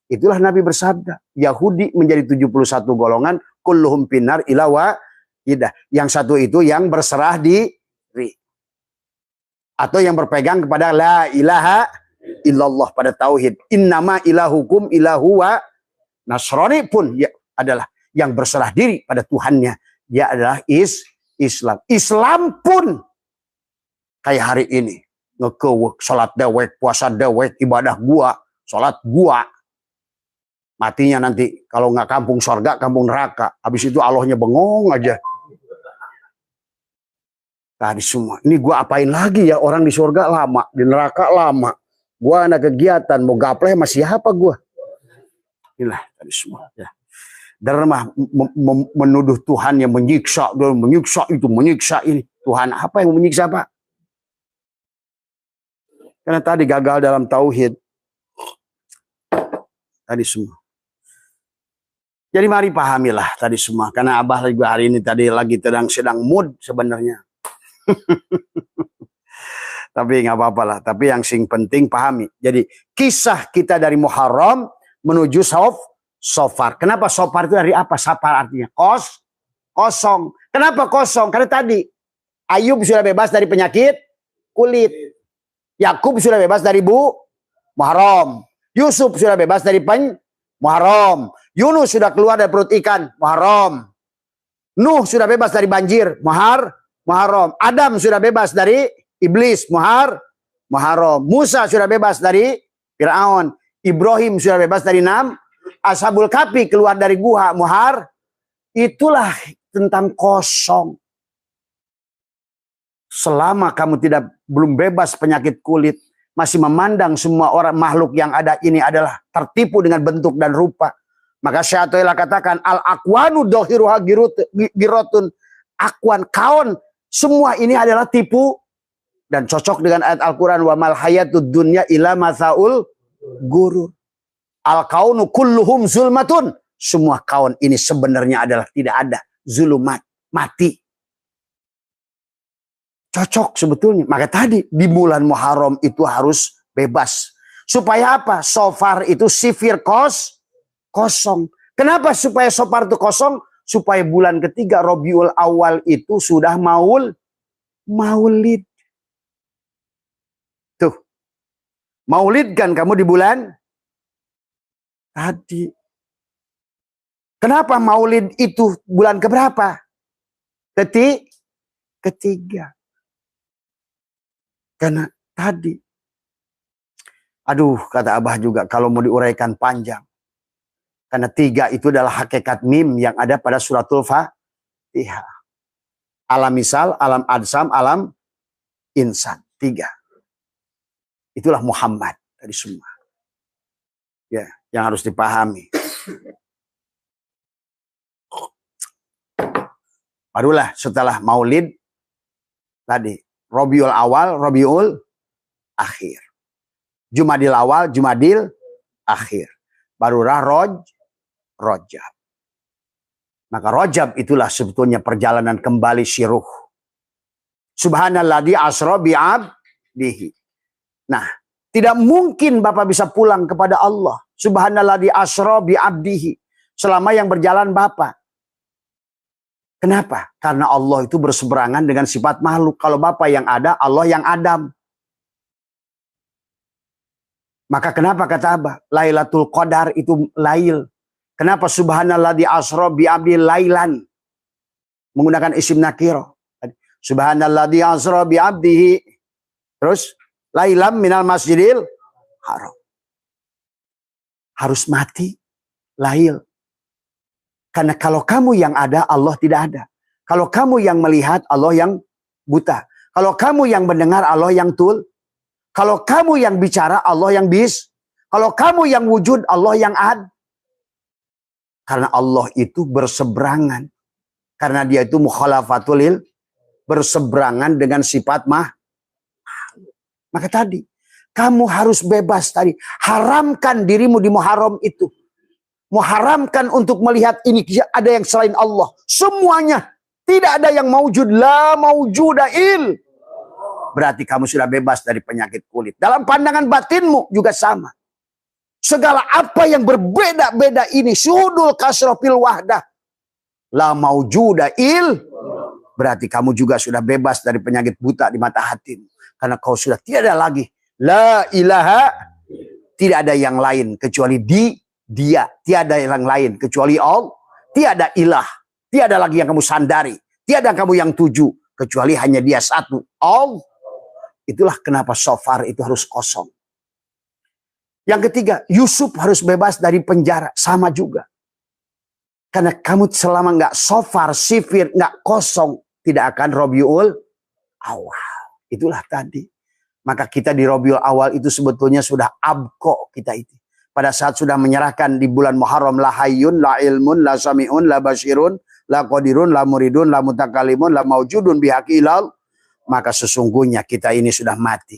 S1: Itulah Nabi bersabda. Yahudi menjadi 71 golongan. Kulluhum finnar ila wahidah. Yang satu itu yang berserah diri. Atau yang berpegang kepada la ilaha illallah, pada tauhid. Innama ilahukum ilahu wa Nasrani pun ya, adalah yang berserah diri pada Tuhannya. Dia adalah Islam. Islam pun kayak hari ini. Ngekewek, sholat dewek, puasa dewek, ibadah gua, sholat gua. Matinya nanti kalau nggak kampung sorga, kampung neraka. Habis itu Allahnya bengong aja. Tadi semua. Ini gua apain lagi ya, orang di surga lama, di neraka lama. Gua ada kegiatan, mau gapleh masih apa gua? Inilah tadi semua. Ya. Dermah menuduh Tuhan yang menyiksa itu, menyiksa ini. Tuhan apa yang menyiksa, Pak? Karena tadi gagal dalam tauhid. Tadi semua. Jadi mari pahamilah tadi semua. Karena Abah juga hari ini tadi lagi sedang mood sebenarnya. Tapi nggak apa-apa lah. Tapi yang sing penting pahami. Jadi kisah kita dari Muharram menuju Sofar. Kenapa Sofar itu dari apa? Safar artinya kosong. Kenapa kosong? Karena tadi Ayub sudah bebas dari penyakit kulit. Yakub sudah bebas dari Muharram. Yusuf sudah bebas dari Muharram. Yunus sudah keluar dari perut ikan. Muharram. Nuh sudah bebas dari banjir. Muharram. Adam sudah bebas dari iblis. Muharram. Musa sudah bebas dari Firaun. Ibrahim sudah bebas dari Ashabul Kahfi keluar dari gua. Itulah tentang kosong. Selama kamu belum bebas penyakit kulit, masih memandang semua orang makhluk yang ada ini adalah tertipu dengan bentuk dan rupa, maka Syaitanlah katakan al-aqwanu dohiruha girotun. Akwan, kaon, semua ini adalah tipu dan cocok dengan ayat Al-Quran wa mal hayatud dunya ila masaul guru. Al-kaunu kulluhum zulmatun. Semua kaun ini sebenarnya adalah tidak ada, zulumat, mati. Cocok sebetulnya. Maka tadi di bulan Muharram itu harus bebas. Supaya apa? Sofar itu sifir kosong. Kenapa supaya Sofar itu kosong? Supaya bulan ketiga Rabiul Awal itu sudah maulid. Tuh. Maulid kan kamu di bulan tadi. Kenapa maulid itu bulan keberapa? Ketiga. Karena tadi. Aduh, kata Abah juga kalau mau diuraikan panjang. Karena 3 itu adalah hakikat mim yang ada pada suratul Fatihah. Alam misal, alam adsam, alam insan. 3. Itulah Muhammad tadi semua. Ya, yang harus dipahami. Barulah setelah maulid tadi Rabiul Awal, Rabiul Akhir. Jumadil Awal, Jumadil Akhir. Barulah Rajab. Maka Rajab itulah sebetulnya perjalanan kembali si ruh. Subhanalladzi asra bi'abdihi. Nah, tidak mungkin Bapak bisa pulang kepada Allah. Subhanalladzi asra bi'abdihi. Selama yang berjalan Bapak. Kenapa? Karena Allah itu berseberangan dengan sifat makhluk. Kalau Bapak yang ada, Allah yang adam. Maka kenapa kata Abah? Lailatul Qadar itu lail. Kenapa subhanalladzi asra bi'abdi lailan? Menggunakan isim nakirah. Subhanalladzi asra bi'abdihi. Terus lailam minal masjidil haram. Harus mati lail. Karena kalau kamu yang ada, Allah tidak ada. Kalau kamu yang melihat, Allah yang buta. Kalau kamu yang mendengar, Allah yang tul. Kalau kamu yang bicara, Allah yang bis. Kalau kamu yang wujud, Allah yang ad. Karena Allah itu berseberangan. Karena dia itu mukhalafatul, berseberangan dengan sifat Maka tadi, kamu harus bebas tadi. Haramkan dirimu di muharram itu. Mengharamkan untuk melihat ini ada yang selain Allah. Semuanya. Tidak ada yang maujud. La maujudail. Berarti kamu sudah bebas dari penyakit kulit. Dalam pandangan batinmu juga sama. Segala apa yang berbeda-beda ini. Syuhudul kasrofil wahdah. La maujudail. Berarti kamu juga sudah bebas dari penyakit buta di mata hatimu. Karena kau sudah tidak ada lagi. La ilaha. Tidak ada yang lain kecuali Dia, tiada yang lain kecuali Allah, tiada ilah, tiada lagi yang kamu sandari, tiada kamu yang tuju kecuali hanya Dia satu, Allah. Itulah kenapa shofar itu harus kosong. Yang ketiga, Yusuf harus bebas dari penjara, sama juga. Karena kamu selama nggak shofar, sifir, nggak kosong, tidak akan Rabiul Awal. Itulah tadi. Maka kita di Rabiul Awal itu sebetulnya sudah abko kita itu. Pada saat sudah menyerahkan di bulan Muharram, la hayyun, la ilmun, la sami'un, la basirun, la qadirun, la muridun, la mutakalimun, la maujudun bihaqi ilal. Maka sesungguhnya kita ini sudah mati.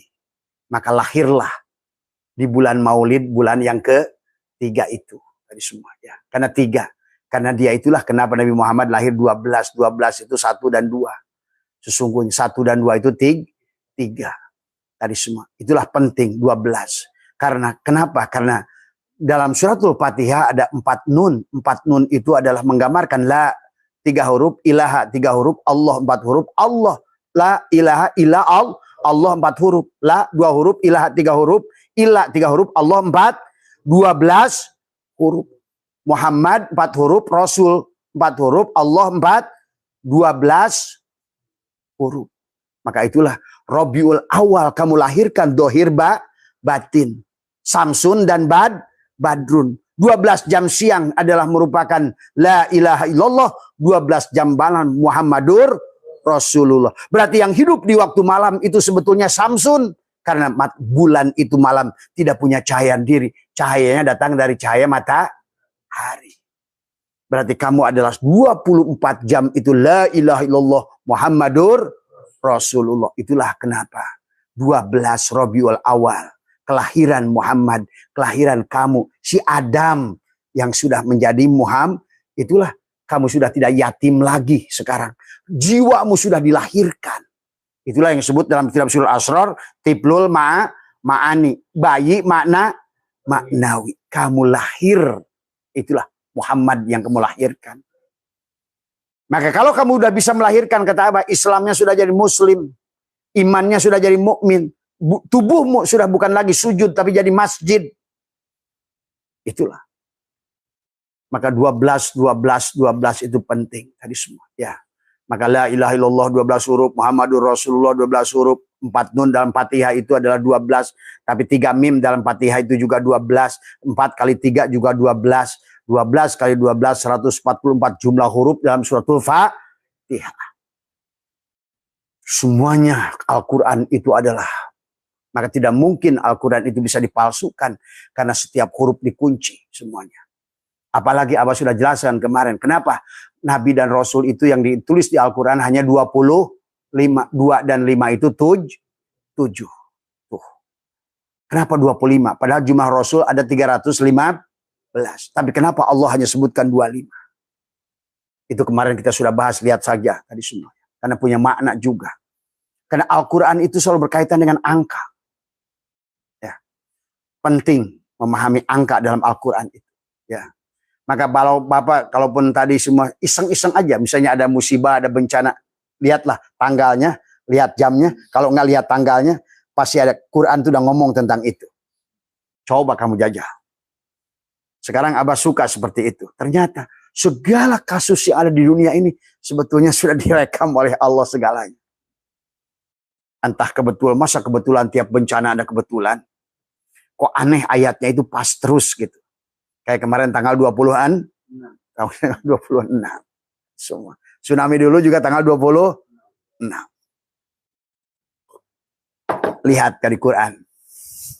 S1: Maka lahirlah di bulan Maulid, bulan yang ketiga itu. Tadi semua ya. Karena tiga. Karena dia itulah kenapa Nabi Muhammad lahir 12. 12 itu 1 dan 2. Sesungguhnya 1 dan 2 itu tiga. Tadi semua. Itulah penting 12. Karena kenapa? Karena dalam suratul Fatihah ada 4 nun. 4 nun itu adalah menggambarkan la 3 huruf, ilaha 3 huruf, Allah 4 huruf, Allah. La ilaha illa Allah 4 huruf. La 2 huruf, ilaha 3 huruf, illa 3 huruf, Allah 12 huruf. Muhammad 4 huruf, Rasul 4 huruf, Allah 12 huruf. Maka itulah Rabiul Awal kamu lahirkan dohir batin. Samsun dan Badrun. 12 jam siang adalah merupakan la ilaha illallah. 12 jam malam Muhammadur Rasulullah. Berarti yang hidup di waktu malam itu sebetulnya Samsun. Karena bulan itu malam tidak punya cahaya diri. Cahayanya datang dari cahaya matahari. Berarti kamu adalah 24 jam itu la ilaha illallah Muhammadur Rasulullah. Itulah kenapa 12 Rabiul Awal. Kelahiran Muhammad, kelahiran kamu, si Adam yang sudah menjadi Muhammad, itulah kamu sudah tidak yatim lagi sekarang. Jiwamu sudah dilahirkan. Itulah yang disebut dalam kitab Surah Asrar, tiplul ma'ani, bayi maknawi. Kamu lahir, itulah Muhammad yang kamu lahirkan. Maka kalau kamu sudah bisa melahirkan, kata Abah, Islamnya sudah jadi muslim, imannya sudah jadi mukmin. Tubuhmu sudah bukan lagi sujud tapi jadi masjid. Itulah. Maka 12 itu penting tadi semua ya. Maka la ilaha illallah 12 huruf, Muhammadur Rasulullah 12 huruf, 4 nun dalam Fatihah itu adalah 12, tapi 3 mim dalam Fatihah itu juga 12, 4 kali 3 juga 12, 12 kali 12 144 jumlah huruf dalam suratul Fatihah. Semuanya Al-Qur'an itu adalah, maka tidak mungkin Al-Quran itu bisa dipalsukan. Karena setiap huruf dikunci semuanya. Apalagi Abah sudah jelaskan kemarin. Kenapa Nabi dan Rasul itu yang ditulis di Al-Quran hanya 25. 2 dan 5 itu 7. Tuh. Kenapa 25? Padahal jumlah Rasul ada 315. Tapi kenapa Allah hanya sebutkan 25? Itu kemarin kita sudah bahas, lihat saja tadi semua. Karena punya makna juga. Karena Al-Quran itu selalu berkaitan dengan angka. Ya. Penting memahami angka dalam Al-Quran itu. Ya. Maka kalau Bapak, kalaupun tadi semua iseng-iseng aja, misalnya ada musibah, ada bencana, lihatlah tanggalnya, lihat jamnya. Kalau nggak lihat tanggalnya, pasti ada Quran itu udah ngomong tentang itu. Coba kamu jajah. Sekarang Abah suka seperti itu. Ternyata segala kasus yang ada di dunia ini sebetulnya sudah direkam oleh Allah segalanya. Entah kebetulan, masa kebetulan tiap bencana ada kebetulan. Kok aneh ayatnya itu pas terus gitu. Kayak kemarin tanggal 20-an. Tanggal 26. Semua. Tsunami dulu juga tanggal 26. Lihat dari Quran.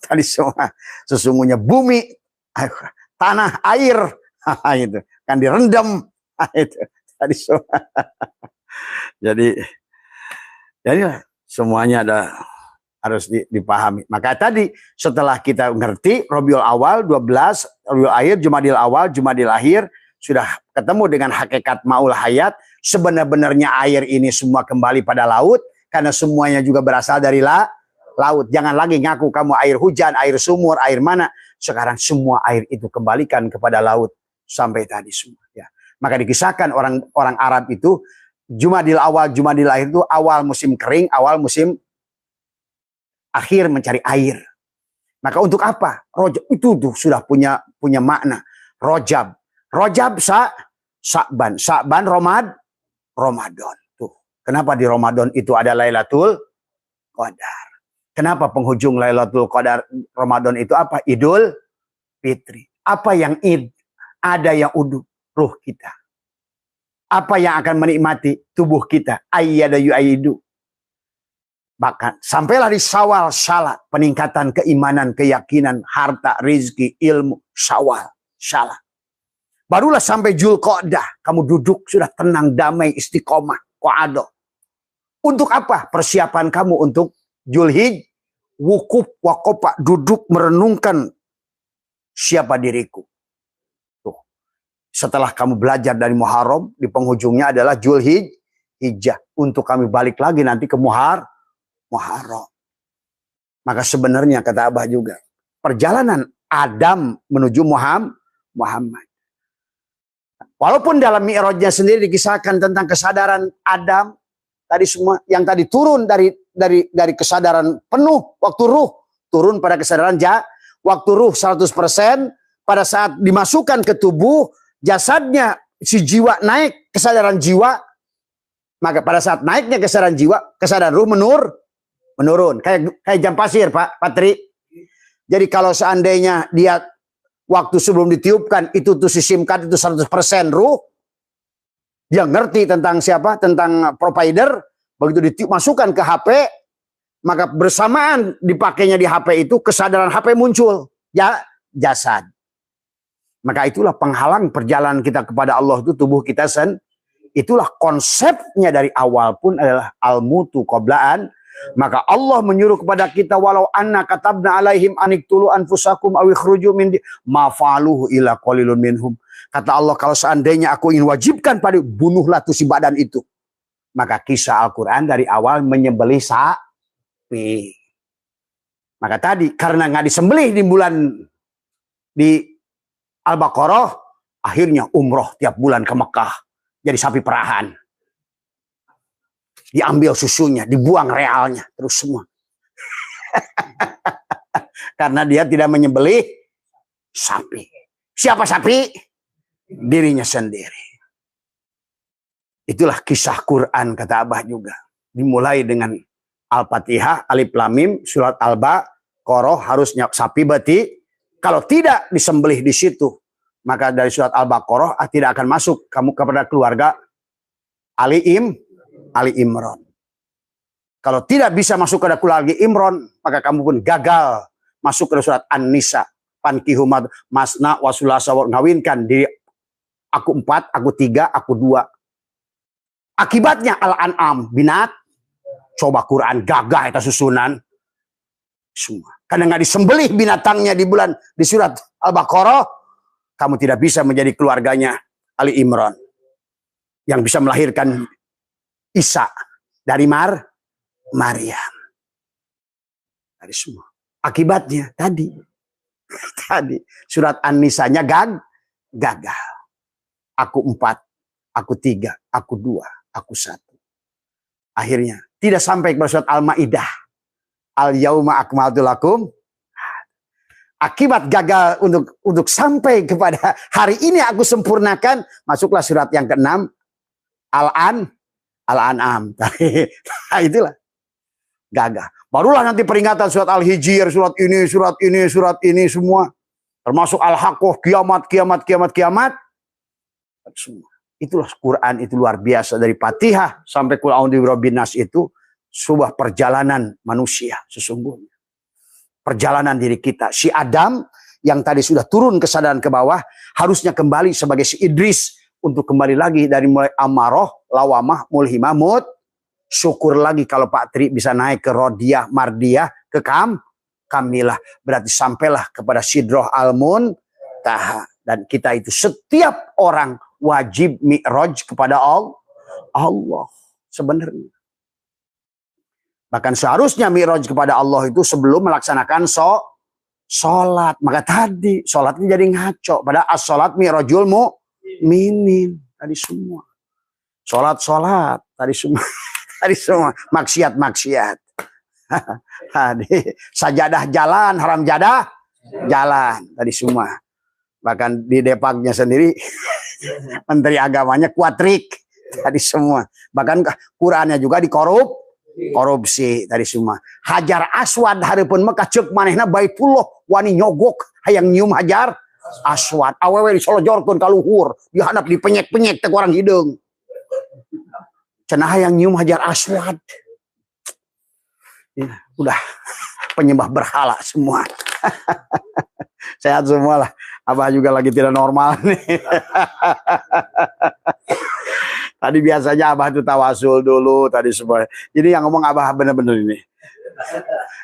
S1: Tadi semua. Sesungguhnya bumi, tanah, air. Itu. Kan direndam. Itu. Tadi semua. Jadi semuanya harus dipahami. Maka tadi setelah kita ngerti Rabiul Awal 12, Rabiul Akhir, Jumadil Awal, Jumadil Akhir, sudah ketemu dengan hakikat Ma'ul Hayat, sebenarnya air ini semua kembali pada laut, karena semuanya juga berasal dari laut. Jangan lagi ngaku kamu air hujan, air sumur, air mana. Sekarang semua air itu kembalikan kepada laut. Sampai tadi semua. Ya. Maka dikisahkan orang Arab itu, Jumadil Awal, Jumadil Akhir itu awal musim kering, awal musim akhir mencari air. Maka untuk apa? Rojab itu tuh sudah punya makna. Rojab Sa'ban. Sa'ban Ramadan. Tuh. Kenapa di Ramadan itu ada Lailatul Qadar? Kenapa penghujung Lailatul Qadar Ramadan itu apa? Idul Fitri. Apa yang id? Ada yang udu, ruh kita. Apa yang akan menikmati tubuh kita? Ayyada yu'ayyidu. Bahkan sampailah di Syawal, Syala, peningkatan keimanan, keyakinan, harta, rizki, ilmu, Syala. Barulah sampai Dzulqa'dah, kamu duduk sudah tenang, damai, istiqomah, qa'adah. Untuk apa? Persiapan kamu untuk Dzulhijjah, wukuf, waqofa, duduk merenungkan siapa diriku. Tuh. Setelah kamu belajar dari Muharram, di penghujungnya adalah Dzulhijjah. Untuk kami balik lagi nanti ke Muharram. Maka sebenarnya kata Abah juga, perjalanan Adam menuju Muhammad. Walaupun dalam Mi'rajnya sendiri dikisahkan tentang kesadaran Adam, tadi semua yang tadi turun dari kesadaran penuh waktu ruh, turun pada kesadaran waktu ruh 100%, pada saat dimasukkan ke tubuh, jasadnya si jiwa naik kesadaran jiwa, maka pada saat naiknya kesadaran jiwa, kesadaran ruh menurun kayak jam pasir Pak Patri. Jadi kalau seandainya dia waktu sebelum ditiupkan itu tuh si SIM card itu 100% ruh, dia ngerti tentang siapa, tentang provider, begitu masukkan ke HP, maka bersamaan dipakainya di HP itu kesadaran HP muncul jasad. Maka itulah penghalang perjalanan kita kepada Allah itu tubuh kita itulah konsepnya dari awal pun adalah al-mutu qoblaan. Maka Allah menyuruh kepada kita, walau anna katabna alaihim aniktulu anfusakum aw ikhruju min ma fa'aluhu illa qalilun minhum. Kata Allah, kalau seandainya aku ingin wajibkan pada bunuhlah tuh si badan itu. Maka kisah Al-Quran dari awal menyembelih sapi. Maka tadi karena nggak disembelih di Al-Baqarah, akhirnya umroh tiap bulan ke Mekah jadi sapi perahan. Diambil susunya, dibuang realnya, terus semua. Karena dia tidak menyembelih sapi. Siapa sapi? Dirinya sendiri. Itulah kisah Quran kata Abah juga. Dimulai dengan Al-Fatihah, Alif Lam Mim, surat Al-Baqarah harusnya sapi berarti. Kalau tidak disembelih di situ, maka dari surat Al-Baqarah tidak akan masuk kamu kepada keluarga Ali Imran. Kalau tidak bisa masuk ke keluarga Imran, maka kamu pun gagal masuk ke surat An-Nisa. Pankihu masna wasulasa, ngawinkan diri aku 4, aku 3, aku 2. Akibatnya Al-An'am binat. Coba Quran gagah itu susunan semua. Karena nggak disembelih binatangnya di surat Al-Baqarah, kamu tidak bisa menjadi keluarganya Ali Imran yang bisa melahirkan Isa dari
S2: Maryam. Tadi semua. Akibatnya tadi surat An-Nisanya gagal. Aku 4, aku 3, aku 2, aku 1. Akhirnya tidak sampai ke surat Al-Maidah. Al-yauma akmaltu lakum. Akibat gagal untuk sampai kepada hari ini aku sempurnakan, masuklah surat yang ke-6 Al-An'am. Nah, itulah gagal. Barulah nanti peringatan surat Al-Hijr, surat ini semua. Termasuk Al-Haqqah, kiamat. Semua. Itulah Quran, itu luar biasa. Dari Fatihah sampai Qul a'udzu birabbin nas itu sebuah perjalanan manusia sesungguhnya. Perjalanan diri kita. Si Adam yang tadi sudah turun kesadaran ke bawah, harusnya kembali sebagai si Idris untuk kembali lagi dari mulai Amaroh, Lawamah, Mulhimah, syukur lagi kalau Pak Tri bisa naik ke Rodiyah, Mardiyah, ke Kamilah. Berarti sampailah kepada Sidroh Al-Muntaha. Dan kita itu setiap orang wajib mi'raj kepada Allah. Sebenarnya. Bahkan seharusnya mi'raj kepada Allah itu sebelum melaksanakan sholat. Maka tadi sholatnya jadi ngaco. Pada as-sholat mi'rajul mu'minin. Tadi semua. Sholat. Tadi semua. Tadi semua. Maksiat. Sajadah jalan. Haram jadah jalan. Tadi semua. Bahkan di Depaknya sendiri. Menteri agamanya kuatrik. Tadi semua. Bahkan Qurannya juga korupsi tadi semua. Hajar Aswad hareupeun Mekah ceuk manehna Baitullah wani nyogok hayang nyium Hajar Aswad. Awewe disolojorkeun ka luhur, dihandap dipenyek-penyek teh orang hideung. Cenah hayang nyium Hajar Aswad. Ya, udah penyembah berhala semua. Sehat semua lah. Abah juga lagi tidak normal nih. Tadi biasanya Abah itu tawasul dulu tadi semua. Jadi yang ngomong Abah bener-bener ini.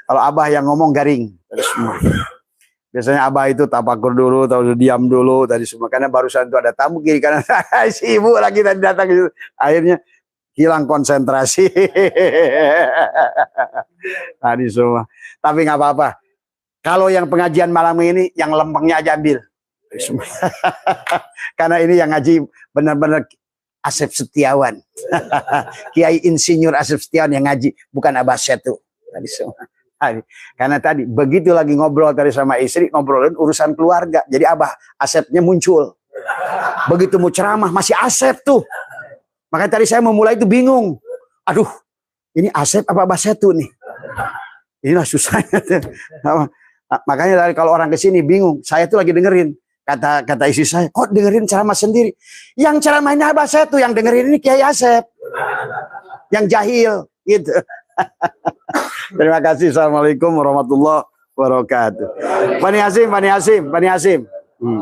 S2: Kalau Abah yang ngomong garing tadi semua. Biasanya Abah itu tapakur dulu, tahu diam dulu tadi semua. Karena barusan itu ada tamu kiri kanan. Si ibu lagi tadi datang gitu. Akhirnya hilang konsentrasi. Tadi semua. Tapi nggak apa-apa. Kalau yang pengajian malam ini yang lempengnya aja ambil. Karena ini yang ngaji benar-benar Asep Setiawan. Kiai Insinyur Asep Setiawan yang ngaji, bukan Abah Setu. Tadi semua. Karena tadi begitu lagi ngobrol tadi sama istri, ngobrolin urusan keluarga. Jadi Abah Asepnya muncul. Begitu mau ceramah masih Asep tuh. Makanya tadi saya memulai itu bingung. Aduh, ini Asep apa Abah Setu nih? Inilah susahnya. Makanya tadi kalau orang kesini bingung. Saya tuh lagi dengerin. Kata istri saya, kok dengerin ceramah sendiri? Yang ceramahnya Abah Setu, yang dengerin ini Kiai Asep. Yang jahil, gitu. Terima kasih. Assalamualaikum warahmatullahi wabarakatuh. Bani Hasim. Hmm.